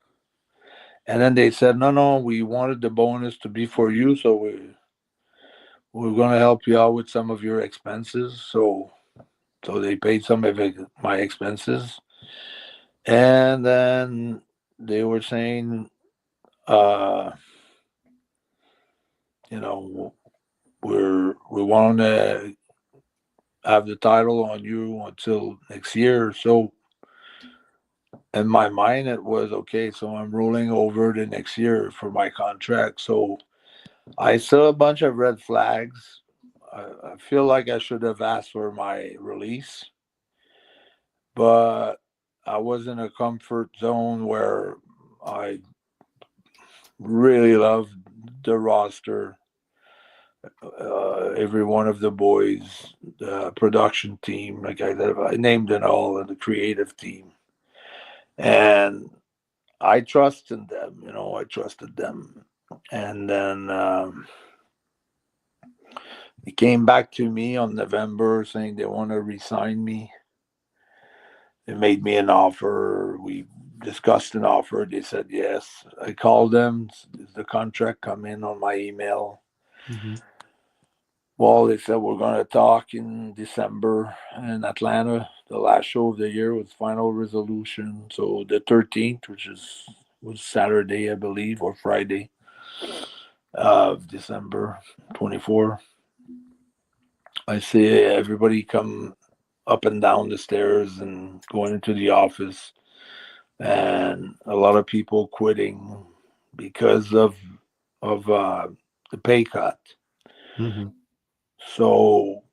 And then they said, no, we wanted the bonus to be for you, so we're going to help you out with some of your expenses. So they paid some of my expenses, and then they were saying, uh, you know, we want to have the title on you until next year. So in my mind, it was okay. So I'm rolling over the next year for my contract. So I saw a bunch of red flags. I feel like I should have asked for my release, but I was in a comfort zone where I really loved the roster, every one of the boys, the production team, like I named it all, and the creative team. And I trusted them, I trusted them. And then he came back to me on November saying they want to resign me. They made me an offer. We discussed an offer. They said yes. I called them. Does the contract come in on my email? Mhm. Well, they said we're going to talk in December in Atlanta. The last show of the year was Final Resolution. So the 13th, which was Saturday, I believe, or Friday of December 24. I see everybody come up and down the stairs and going into the office, and a lot of people quitting because of the pay cut. Mhm. So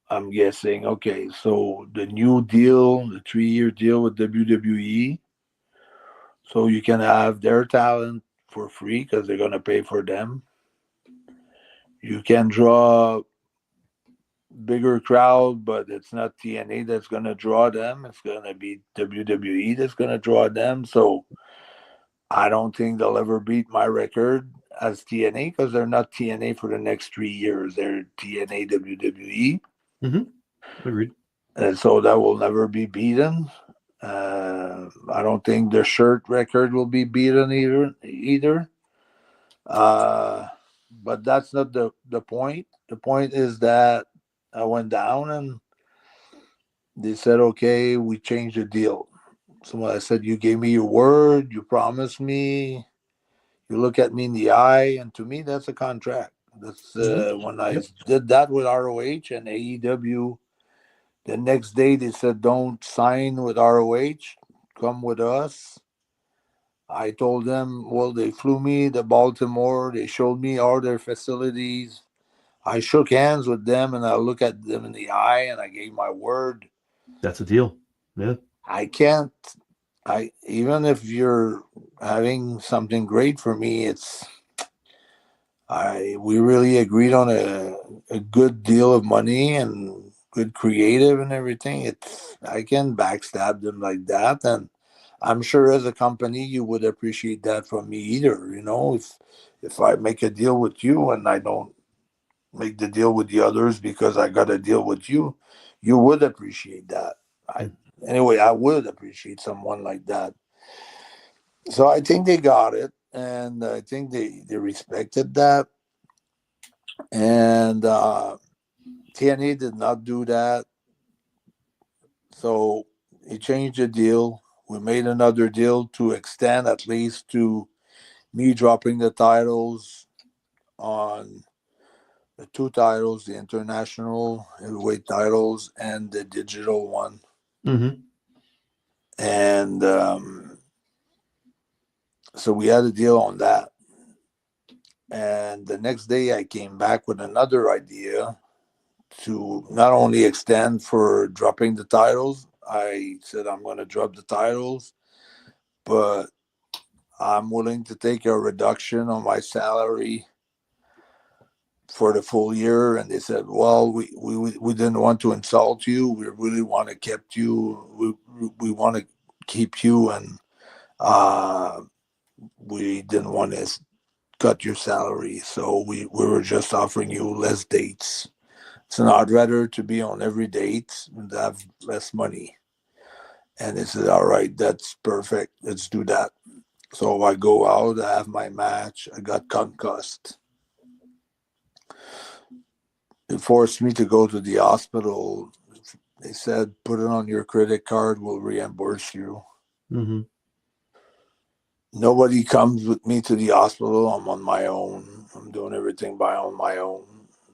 I'm guessing, okay, so the new deal, the 3-year deal with WWE, so you can have their talent for free because they're gonna pay for them. You can draw bigger crowd, but it's not TNA that's gonna draw them. It's gonna be WWE that's gonna draw them. So I don't think they'll ever beat my record as TNA because they're not TNA for the next 3 years. They're TNA WWE. Mhm. Agreed. And so that will never be beaten. I don't think their shirt record will be beaten either. Uh, but that's not the point. The point is that I went down and they said, okay, we changed the deal. So I said, you gave me your word, you promised me, you look at me in the eye, and to me, that's a contract. That's Mhm. when I Yep. did that with ROH and AEW. The next day, they said, don't sign with ROH, come with us. I told them, well, they flew me to Baltimore. They showed me all their facilities. I shook hands with them and I looked at them in the eye and I gave my word. That's a deal. Yeah. I can't, even if you're having something great for me, we really agreed on a good deal of money and good creative and everything. I can backstab them like that, and I'm sure as a company you would appreciate that from me either. If I make a deal with you and I don't make the deal with the others because I got a deal with you, you would appreciate that. I Mm. Anyway, I would appreciate someone like that. So I think they got it, and I think they respected that. And TNA did not do that. So he changed the deal. We made another deal to extend at least to me dropping the titles on the two titles, the international heavyweight titles and the digital one. Mm-hmm. And so we had a deal on that. And the next day I came back with another idea to not only extend for dropping the titles. I said I'm going to drop the titles, but I'm willing to take a reduction on my salary for the full year. And they said, well, we didn't want to insult you. We really want to keep you. We want to keep you. And we didn't want to cut your salary. So we were just offering you less dates. So I'd rather to be on every date and have less money. And they said, all right, that's perfect. Let's do that. So I go out, I have my match. I got concussed. It forced me to go to the hospital. They said, put it on your credit card, we'll reimburse you. Mm-hmm. Nobody comes with me to the hospital. I'm on my own. I'm doing everything on my own.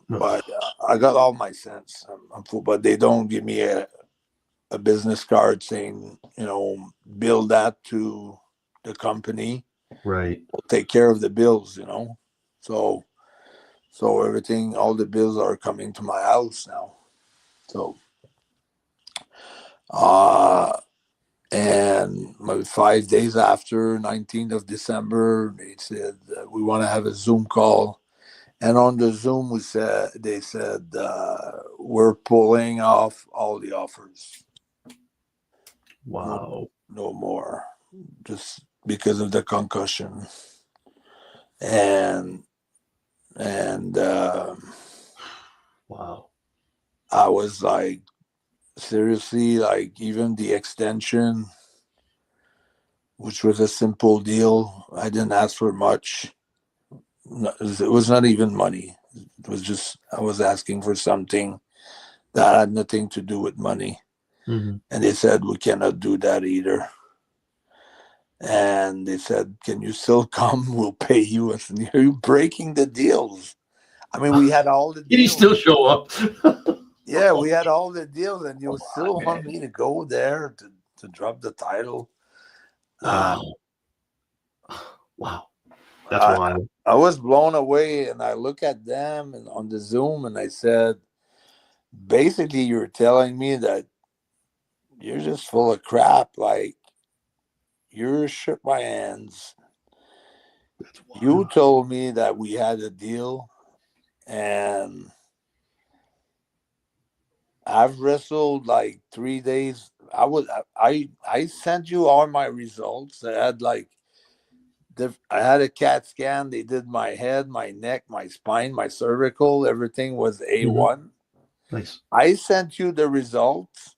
But I got all my cents. I'm full, but they don't give me a business card saying, bill that to the company. Right. We'll take care of the bills, So everything, all the bills are coming to my house now. So, and 5 days after, 19th of December, they said we want to have a Zoom call. And on the Zoom, they said we're pulling off all the offers. Wow. No more, just because of the concussion. And wow. I was like, seriously, like even the extension, which was a simple deal, I didn't ask for much. It was not even money. It was just I was asking for something that had nothing to do with money. Mm-hmm. And they said, we cannot do that either. And they said, can you still come? We'll pay you. I said, you're breaking the deals. I mean, we had all the Did he deals. still show up? Yeah, we had all the deals, and you still want me to go there to drop the title. Wow. Wow. That's wild. I was blown away, and I look at them and on the Zoom, and I said, basically, you're telling me that you're just full of crap. Like, you're shook my hands. You told me that we had a deal, and I've wrestled like 3 days. I sent you all my results. I had a CAT scan. They did my head, my neck, my spine, my cervical. Everything was A1. Mm-hmm. Nice. I sent you the results,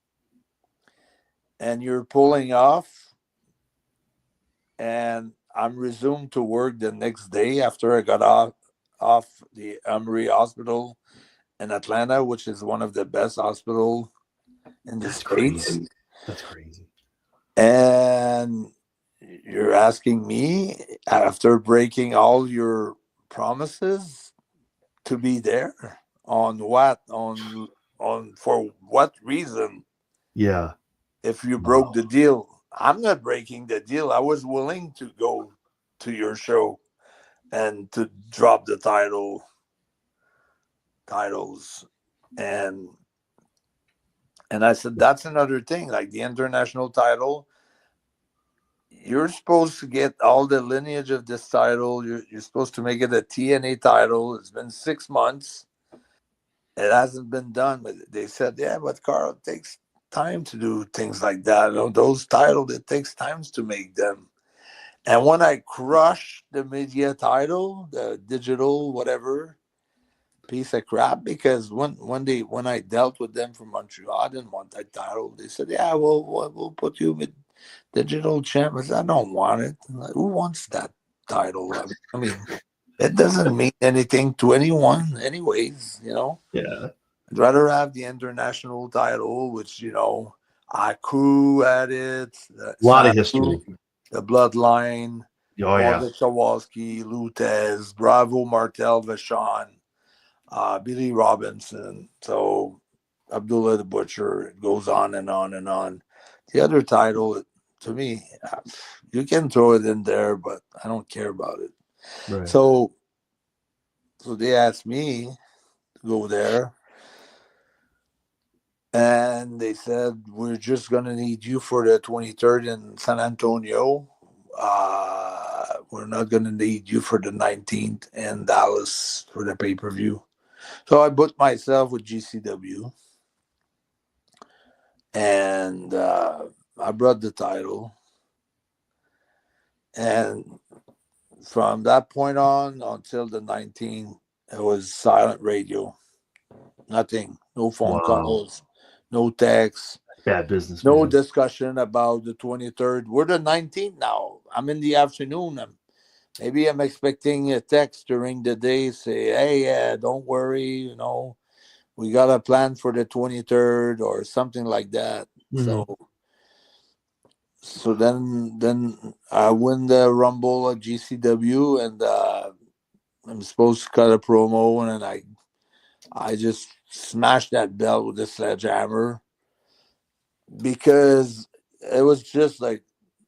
and you're pulling off. And I'm resumed to work the next day after I got off the Emory Hospital in Atlanta, which is one of the best hospitals in the States. Crazy. That's crazy. And you're asking me, after breaking all your promises, to be there on what? On for what reason? Yeah. If you broke the deal, I'm not breaking the deal. I was willing to go to your show and to drop the titles. And I said, that's another thing, like the international title. You're supposed to get all the lineage of this title. You're supposed to make it a TNA title. It's been 6 months. It hasn't been done. But they said, yeah, but Carl, it takes time to do things like that. Those titles, it takes time to make them. And when I crushed the media title, the digital whatever piece of crap, because when I dealt with them from Montreal, I didn't want that title. They said, yeah, we'll put you with digital champ. I said, I don't want it. Like, who wants that title? I mean, it doesn't mean anything to anyone, anyways. Yeah. I'd rather have the international title, which Aku at it, A lot of history. the Bloodline, Oh yeah. Kowalski, Lutez, Bravo, Martel, Vachon. Billy Robinson. So Abdullah the Butcher. It goes on and on and on. The other title, to me, you can throw it in there, but I don't care about it. Right. So they asked me to go there, and they said we're just gonna need you for the 23rd in San Antonio. We're not gonna need you for the 19th in Dallas for the pay-per-view. So I booked myself with GCW, and I brought the title. And from that point on until the 19th, it was silent radio. Nothing. No phone Wow. calls, no texts, Bad business, no man. discussion about the 23rd. We're the 19th now. I'm in the afternoon. Maybe I'm expecting a text during the day say, hey, yeah, don't worry, we got a plan for the 23rd or something like that. Mhm. So then I win the Rumble at GCW, and I'm supposed to cut a promo, and then I just smashed that belt with a sledgehammer because it was just like,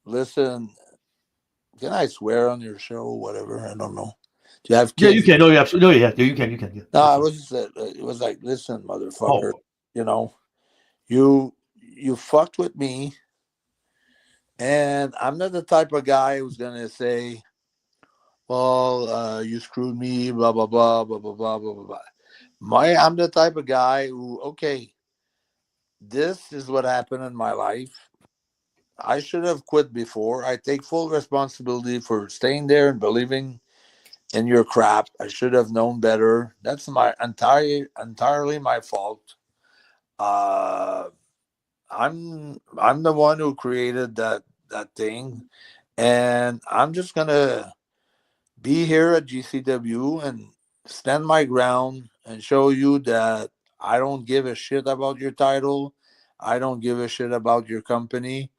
listen, can I swear on your show? Whatever, I don't know. Do you have Yeah, you kids? can. No, yeah, absolutely. No, yeah, you can. You can. Yeah, No, absolutely. it was like, listen, motherfucker, Oh, you know, you fucked with me, and I'm not the type of guy who's gonna say, well, you screwed me, blah blah blah blah blah blah blah blah. I'm the type of guy who, okay, this is what happened in my life. I should have quit before. I take full responsibility for staying there and believing in your crap. I should have known better. That's entirely my fault. Uh, I'm the one who created that thing, and I'm just gonna be here at GCW and stand my ground and show you that I don't give a shit about your title. I don't give a shit about your company.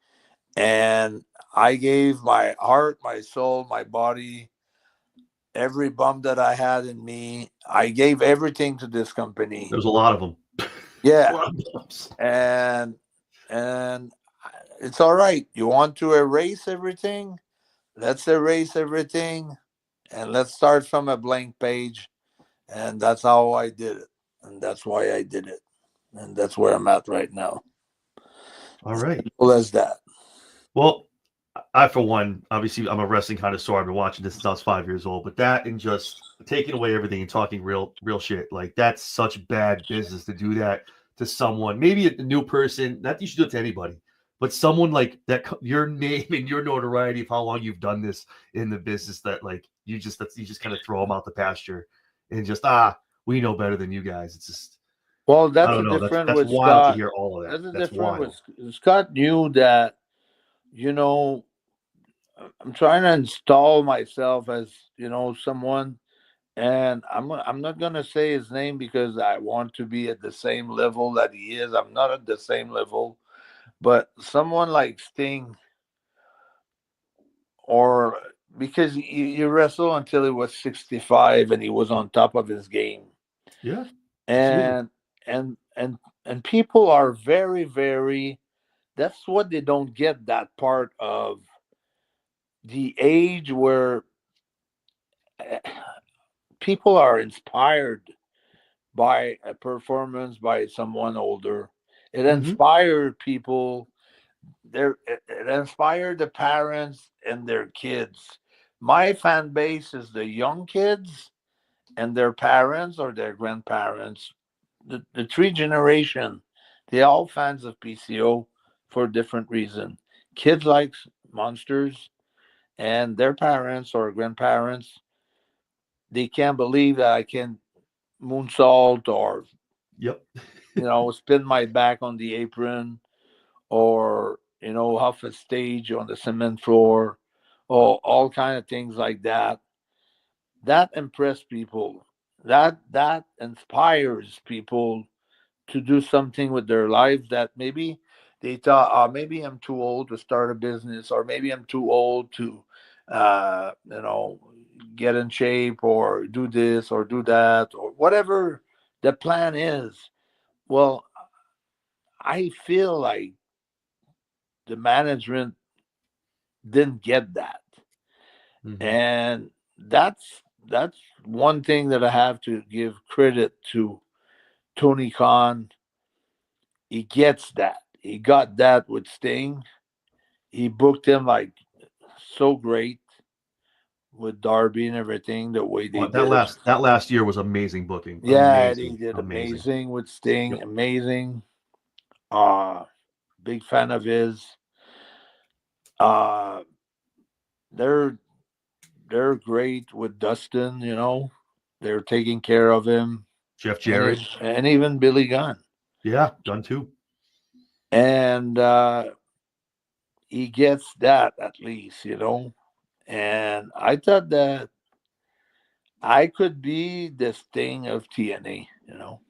And I gave my heart, my soul, my body, every bump that I had in me. I gave everything to this company. there's a lot of them. A Yeah. lot of bumps. And and it's all right. You want to erase everything? Let's erase everything and let's start from a blank page. And that's how I did it. And that's why I did it. And that's where I'm at right now. All right. Well, as that. Well, I, for one, obviously, I'm a wrestling connoisseur. I've been watching this since I was 5 years old. But that and just taking away everything and talking real shit, like that's such bad business to do that to someone. Maybe a new person. Not that you should do it to anybody, but someone like that. Your name and your notoriety of how long you've done this in the business. That like you just kind of throw them out the pasture and just we know better than you guys. It's just Well, I that's don't the know. difference That's with wild to Scott. hear all of that. That's the That's difference wild. with Scott knew that, you know, I'm trying to install myself as, someone, and I'm not gonna say his name because I want to be at the same level that he is. I'm not at the same level, but someone like Sting, or because you wrestle until he was 65 and he was on top of his game, Yeah, absolutely. and and and and people are very, very, that's what they don't get, that part of the age where eh, people are inspired by a performance by someone older. It Hmm. inspired people. It inspired the parents and their kids. My fan base is the young kids and their parents or their grandparents. The three generation, they all fans of PCO for different reason. Kids like monsters, and their parents or grandparents, they can't believe that I can moonsault or Yep. spin my back on the apron, or off a stage on the cement floor, or all kind of things like that. That impress people. That inspires people to do something with their lives that maybe they thought, maybe I'm too old to start a business, or maybe I'm too old to, uh, you know, get in shape or do this or do that or whatever the plan is. Well, I feel like the management didn't get that. Mm-hmm. And that's one thing that I have to give credit to Tony Khan. He gets that. He got that with Sting. He booked him like so great with Darby and everything, the way they Well, that did it. last year was amazing booking. Yeah, he Amazing, did amazing. amazing with Sting. Yep. Amazing. Uh Big fan of his. Uh they're they're great with Dustin, you know. They're taking care of him. Jeff Jarrett. And even Billy Gunn. Yeah, done too. And he gets that at least, you know. And I thought that I could be the Sting of TNA, you know,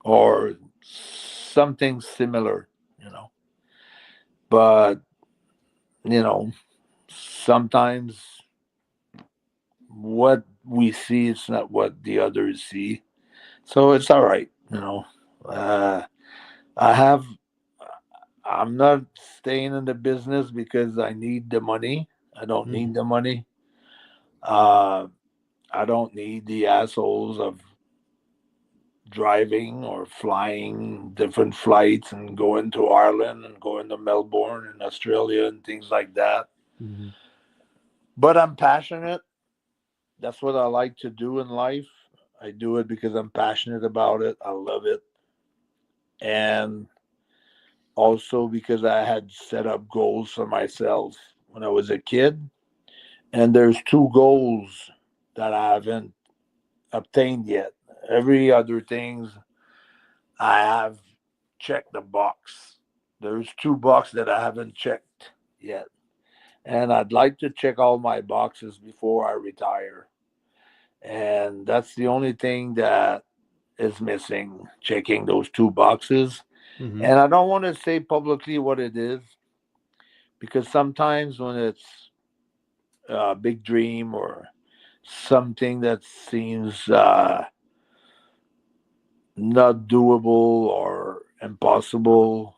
or something similar, you know. But, you know, sometimes what we see is not what the others see. So it's all right, you know. Uh, I have, I'm not staying in the business because I need the money. I don't Mm-hmm. need the money. Uh, I don't need the assholes of driving or flying different flights and going to Ireland and going to Melbourne and Australia and things like that. Mm-hmm. But I'm passionate. That's what I like to do in life. I do it because I'm passionate about it. I love it. And also because I had set up goals for myself when I was a kid. And there's two goals that I haven't obtained yet. Every other things I have checked the box. There's two boxes that I haven't checked yet. And I'd like to check all my boxes before I retire. And that's the only thing that is missing, checking those two boxes. Mm-hmm. And I don't want to say publicly what it is because sometimes when it's a big dream or something that seems not doable or impossible,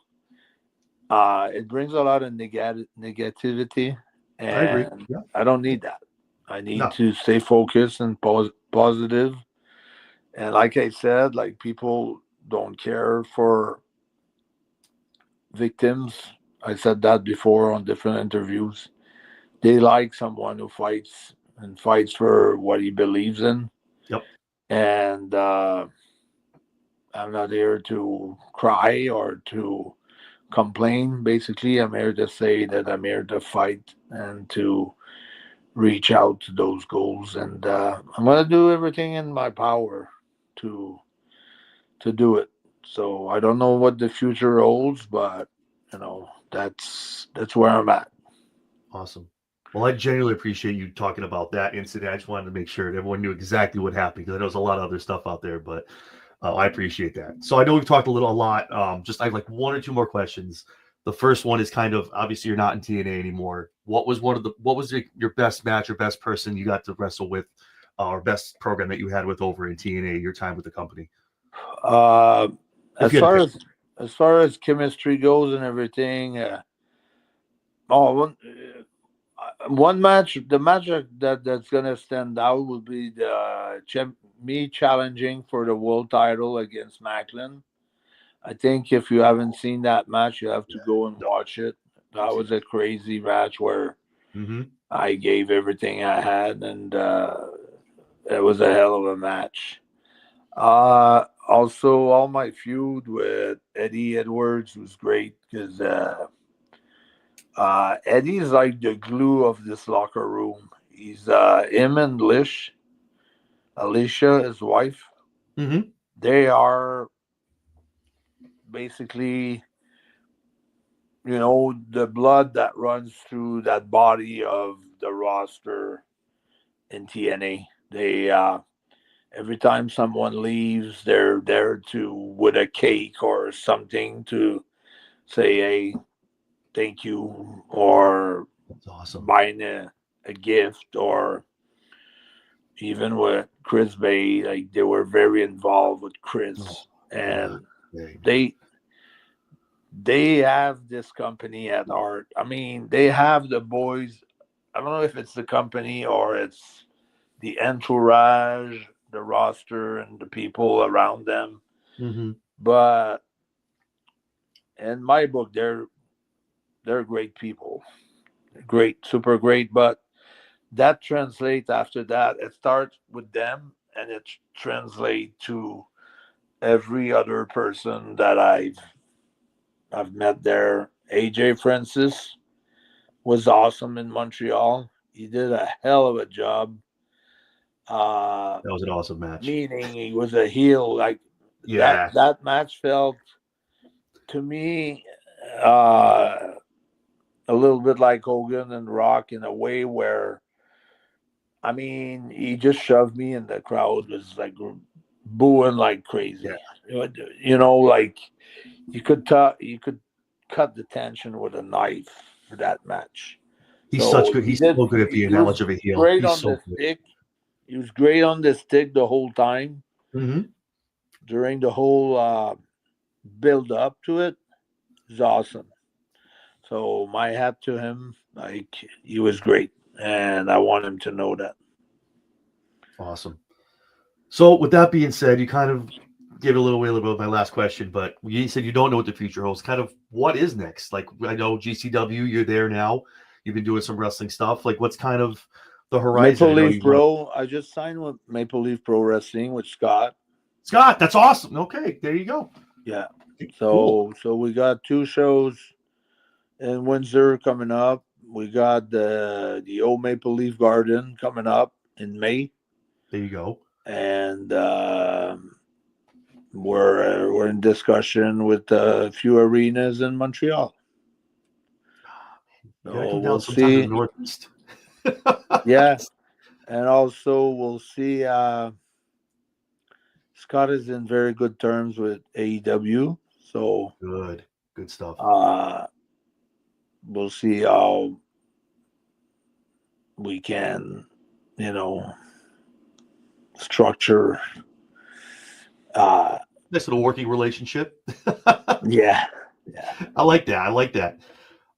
it brings a lot of negativity, I agree. and Yeah. I don't need that. I need No. to stay focused and positive. And like I said, like people don't care for victims. I said that before on different interviews. They like someone who fights and fights for what he believes in. Yep. And I'm not here to cry or to complain. Basically, I'm here to say that I'm here to fight and to reach out to those goals. And I'm going to do everything in my power to do it. So I don't know what the future holds, but you know that's where I'm at. Awesome. Well, I genuinely appreciate you talking about that incident. I just wanted to make sure that everyone knew exactly what happened because I know there's a lot of other stuff out there, but I appreciate that. So I know we've talked a lot. Just I have like one or two more questions. The first one is kind of obviously you're not in TNA anymore. What was your best match or best person you got to wrestle with, or best program that you had with over in TNA? Your time with the company, Uh, if as you had to far pick. as chemistry goes and everything, oh, one match, the match that's gonna stand out will be the me challenging for the world title against Macklin. I think if you haven't seen that match, you have to Yeah. go and No, watch it. I've That seen was a crazy match where it. Mm-hmm. I gave everything I had, and it was a hell of a match. Also, all my feud with Eddie Edwards was great because Eddie's like the glue of this locker room. He's him and Alicia, his wife. Mm-hmm. They are basically, you know, the blood that runs through that body of the roster in TNA. They every time someone leaves, they're there to with a cake or something to say, "Hey, thank you," or That's awesome. buying a gift, or even with Chris Bay, like they were very involved with Chris, and they have this company at heart. I mean, they have the boys. I don't know if it's the company or it's the entourage, the roster, and the people around them. Mm-hmm. But in my book, they're great people, great, super great. But that translates after that. It starts with them, and it translates to every other person that I've met there. AJ Francis was awesome in Montreal. He did a hell of a job. That was an awesome match. Meaning he was a heel. Like Yeah. that match felt to me a little bit like Hogan and Rock in a way where, I mean, he just shoved me and the crowd was like booing like crazy. Yeah. You know, like you could cut the tension with a knife for that match. He's So such good. He's so good at being that much of a heel. Great He's on so the good. stick. He was great on the stick the whole time. Mm-hmm. During the whole build up to it. It was awesome. So my hat to him. Like he was great, and I want him to know that. Awesome. So with that being said, you kind of gave a little bit of my last question, but you said you don't know what the future holds. Kind of what is next? Like I know GCW, you're there now. You've been doing some wrestling stuff. Like what's kind of the horizon? Maple Leaf Pro. I just signed with Maple Leaf Pro Wrestling with Scott. Scott, that's awesome. Okay, there you go. Yeah. Cool. So we got 2 shows in Windsor coming up. We got the old Maple Leaf Garden coming up in May. There you go. And we're in discussion with a few arenas in Montreal. You gotta come down sometime to the Northeast. Yeah, and also we'll see. Scott is in very good terms with AEW, so good stuff. We'll see how we can, structure. Nice little working relationship. Yeah. I like that.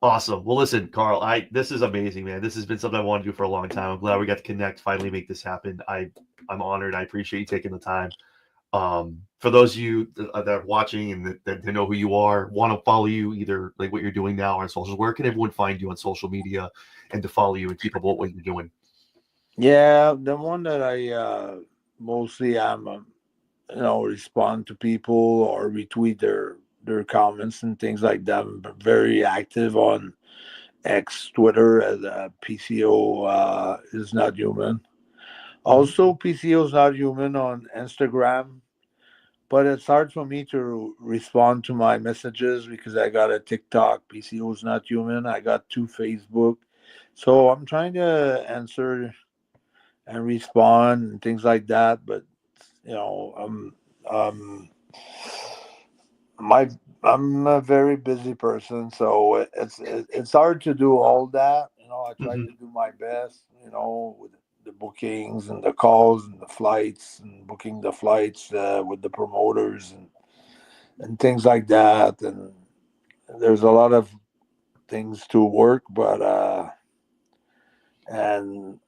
Awesome. Well, listen, Carl, this is amazing, man. This has been something I wanted to do for a long time. I'm glad we got to connect, finally make this happen. I'm honored. I appreciate you taking the time. For those of you that are watching and that know who you are, want to follow you, either like what you're doing now on socials, where can everyone find you on social media and to follow you and keep up with what you're doing? Yeah, the one that I mostly am, respond to people or retweet their comments and things like that. I'm very active on X, Twitter, as PCO is not human. Also, PCO is not human on Instagram, but it's hard for me to respond to my messages because I got a TikTok, PCO is not human. I got 2 Facebook. So I'm trying to answer and respond and things like that. But, I'm a very busy person, so it's hard to do all that. I try to do my best, with the bookings and the calls and the flights and booking the flights with the promoters and things like that. And there's a lot of things to work, but and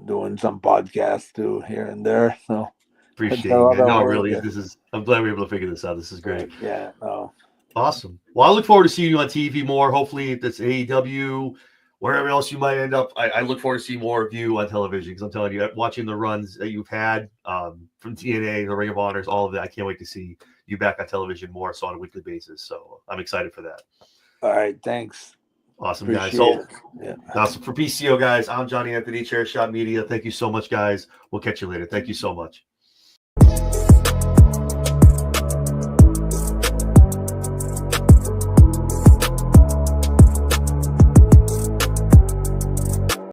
doing some podcasts too here and there. So appreciate it, man. No, really, I'm glad we were able to figure this out. This is great. Yeah. No. Awesome. Well, I look forward to seeing you on TV more. Hopefully, that's AEW, wherever else you might end up. I look forward to seeing more of you on television because I'm telling you, watching the runs that you've had from TNA, the Ring of Honors, all of that, I can't wait to see you back on television more so on a weekly basis. So I'm excited for that. All right. Thanks. Awesome, guys. So, awesome. For PCO, guys, I'm Johnny Anthony, ChairShot Media. Thank you so much, guys. We'll catch you later. Thank you so much.